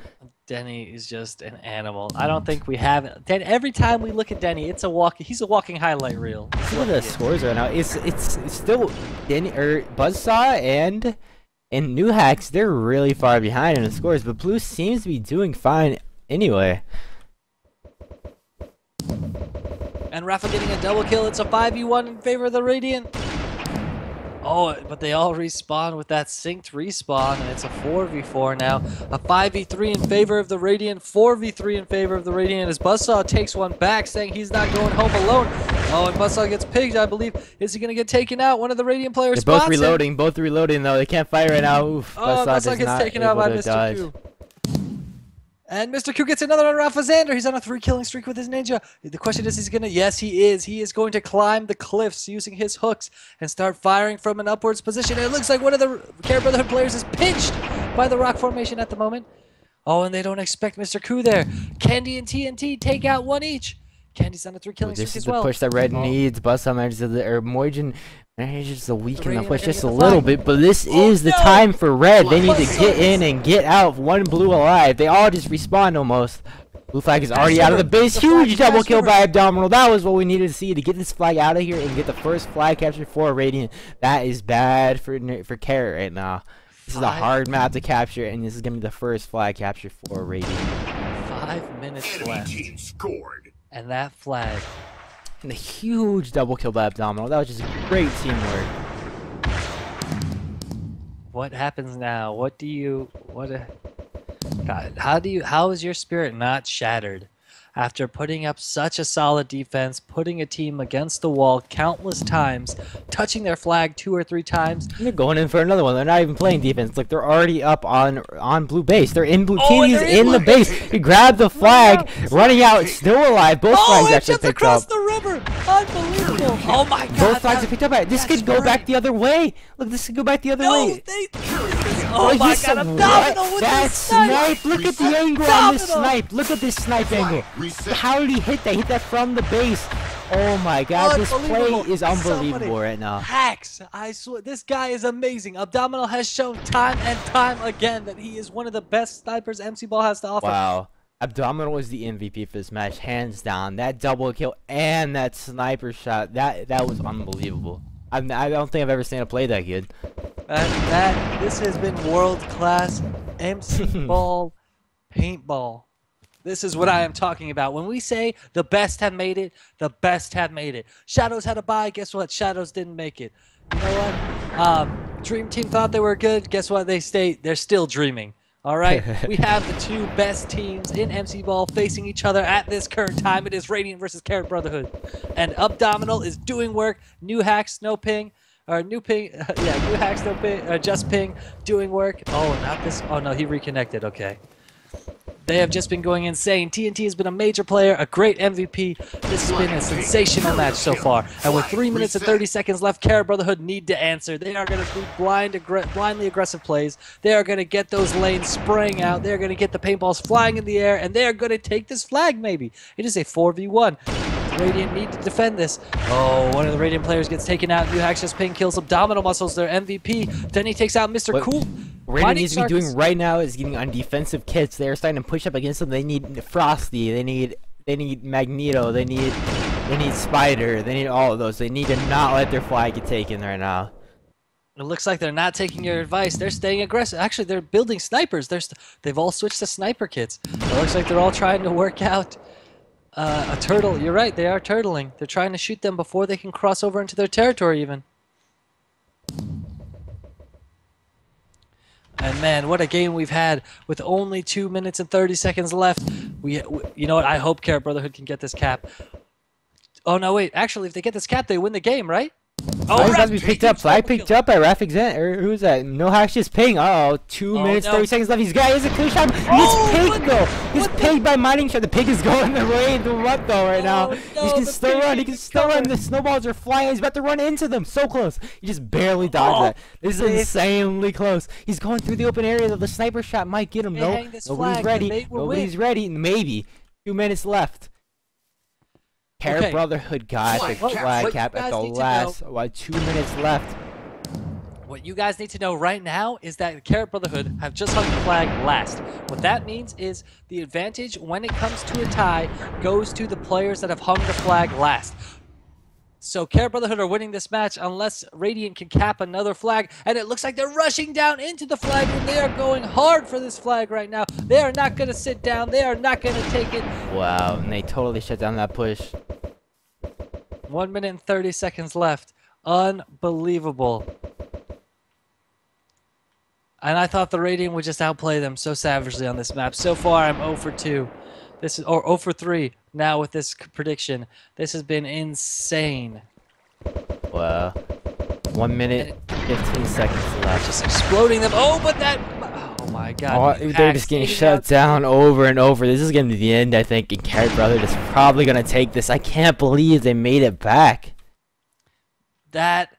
Denny is just an animal. I don't think we have it. Every time we look at Denny, he's a walking highlight reel. Look at the scores right now. It's still Denny Buzzsaw and New Hacks. They're really far behind in the scores, but Blue seems to be doing fine anyway. And Rafa getting a double kill. It's a 5v1 in favor of the Radiant. Oh, but they all respawn with that synced respawn, and it's a 4v4 now. A 5v3 in favor of the Radiant, 4v3 in favor of the Radiant as Buzzsaw takes one back, saying he's not going home alone. Oh, and Buzzsaw gets pigged, I believe. Is he going to get taken out? One of the Radiant players They're spots both reloading though. They can't fight right now. Oof, Oh, Buzzsaw is gets not taken out able by to Mr. dodge. Q. And Mr. Q gets another on Rafa Xander. He's on a 3-killing streak with his ninja. The question is he gonna? Yes, he is. He is going to climb the cliffs using his hooks and start firing from an upwards position. And it looks like one of the Care Brotherhood players is pinched by the rock formation at the moment. Oh, and they don't expect Mr. Q there. Candy and TNT take out one each. Candy's on a 3-killing streak as well. This is the push that Red needs. Busta manages or Moijin manages to weaken the push just a little bit, but this is the time for Red. They need to get in and get out. One blue alive. They all just respawn almost. Blue flag is already out of the base. Huge double kill by Abdominal. That was what we needed to see to get this flag out of here and get the first flag capture for Radiant. That is bad for Carrot right now. This is a hard map to capture, and this is going to be the first flag capture for Radiant. 5 minutes left. Team scored. And that flag. And a huge double kill by Abdominal. That was just great teamwork. What happens now? God, how is your spirit not shattered after putting up such a solid defense, putting a team against the wall countless times, touching their flag 2 or 3 times? They're going in for another one. They're not even playing defense. Like, they're already up on blue base. They're in blue. TD's in the base. He grabbed the flag, running out, still alive. Both flags actually picked up. Across the river. Unbelievable. Oh my God. Both flags are picked up. This could go back the other way. Look, this could go back the other way. Oh my God, Abdominal with the snipe. Look at the angle on this snipe. Look at this snipe angle. How did he hit that? He hit that from the base. Oh my God, this play is unbelievable right now. Hacks. I swear, this guy is amazing. Abdominal has shown time and time again that he is one of the best snipers MCBall has to offer. Wow. Abdominal was the MVP for this match, hands down. That double kill and that sniper shot, that was unbelievable. I don't think I've ever seen a play that good. This has been world-class MCBall paintball. This is what I am talking about. When we say the best have made it, the best have made it. Shadows had a bye. Guess what? Shadows didn't make it. You know what? Dream Team thought they were good. Guess what? They're still dreaming. All right? We have the 2 best teams in MCBall facing each other at this current time. It is Radiant versus Carrot Brotherhood. And Abdominal is doing work. New hacks, no ping. Or new ping. Yeah, new hacks, no ping. Just ping. Doing work. Oh, not this. Oh, no. He reconnected. Okay. They have just been going insane. TNT has been a major player, a great MVP. This has been a sensational match so far. And with 3 minutes and 30 seconds left, Carrot Brotherhood need to answer. They are going to do blindly aggressive plays. They are going to get those lanes spraying out. They are going to get the paintballs flying in the air, and they are going to take this flag maybe. It is a 4v1. Radiant need to defend this. Oh, one of the Radiant players gets taken out. New hacks just ping kills Abdominal Muscles, their MVP. Then he takes out Mr. Cool. Radiant needs to be doing right now is getting on defensive kits. They're starting to push up against them. They need Frosty. They need Magneto. They need Spider. They need all of those. They need to not let their flag get taken right now. It looks like they're not taking your advice. They're staying aggressive. Actually, they're building snipers. They've all switched to sniper kits. It looks like they're all trying to work out a turtle. You're right. They are turtling. They're trying to shoot them before they can cross over into their territory even. And man, what a game we've had with only 2 minutes and 30 seconds left. You know what? I hope Carrot Brotherhood can get this cap. Oh no, wait. Actually, if they get this cap, they win the game, right? Oh, he's got to be picked up. Flag picked up by Rafik Zent. Or who's that? No hacks just ping. Uh oh, 2 minutes, 30 seconds left. He's a clear shot. He gets pigged though. He's pigged by mining shot. The pig is going the way the rut though right now. No, he can still run. He can still run. The snowballs are flying. He's about to run into them. So close. He just barely dodged that. This is insanely close. He's going through the open area. The sniper shot might get him. No, nobody's ready. Nobody's ready. Maybe 2 minutes left. Carrot Brotherhood got the flag cap at the last 2 minutes left. What you guys need to know right now is that Carrot Brotherhood have just hung the flag last. What that means is the advantage when it comes to a tie goes to the players that have hung the flag last. So Carrot Brotherhood are winning this match unless Radiant can cap another flag. And it looks like they're rushing down into the flag and they are going hard for this flag right now. They are not going to sit down. They are not going to take it. Wow, and they totally shut down that push. 1 minute and 30 seconds left. Unbelievable. And I thought the Radiant would just outplay them so savagely on this map. So far, I'm 0 for 2. This is, or 0 for 3 now with this prediction. This has been insane. Wow. 1 minute, 15 seconds left. Just exploding them. Oh, but that... Oh Oh my God! Oh, they're just getting shut down over and over. This is gonna be the end, I think. And Carrot Brotherhood is probably gonna take this. I can't believe they made it back. That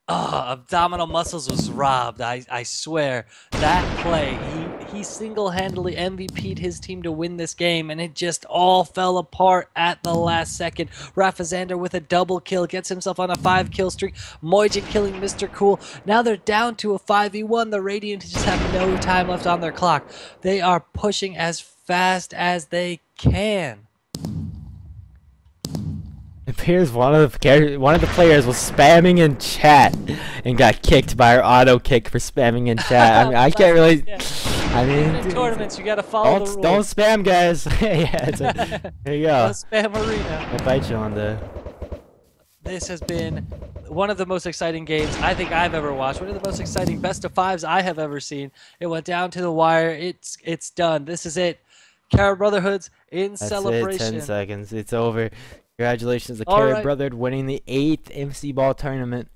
abdominal muscles was robbed. I swear that play. He single-handedly MVP'd his team to win this game, and it just all fell apart at the last second. Rafazander with a double kill gets himself on a 5-kill streak. Mojin killing Mr. Cool. Now they're down to a 5v1. The Radiant just have no time left on their clock. They are pushing as fast as they can. It appears one of the players was spamming in chat and got kicked by our auto kick for spamming in chat. I mean, I can't really. Yeah. I mean, in tournaments, you gotta follow the rules. Don't spam, guys. Yeah, there you go. No spam arena. I bite you on the. This has been one of the most exciting games I think I've ever watched. One of the most exciting best of fives I have ever seen. It went down to the wire. It's done. This is it. Carrot Brotherhood's in celebration. That's it. 10 seconds. It's over. Congratulations to Carrot Brotherhood winning the 8th MCBall tournament.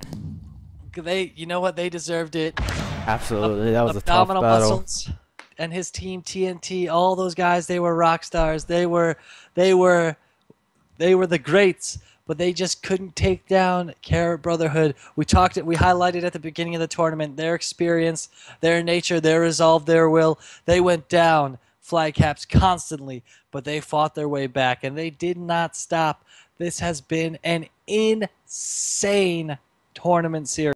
You know what? They deserved it. Absolutely, that was a tough battle. Muscles and his team TNT, all those guys, they were rock stars. They were the greats, but they just couldn't take down Carrot Brotherhood. We highlighted at the beginning of the tournament their experience, their nature, their resolve, their will. They went down flag caps constantly, but they fought their way back, and they did not stop. This has been an insane tournament series.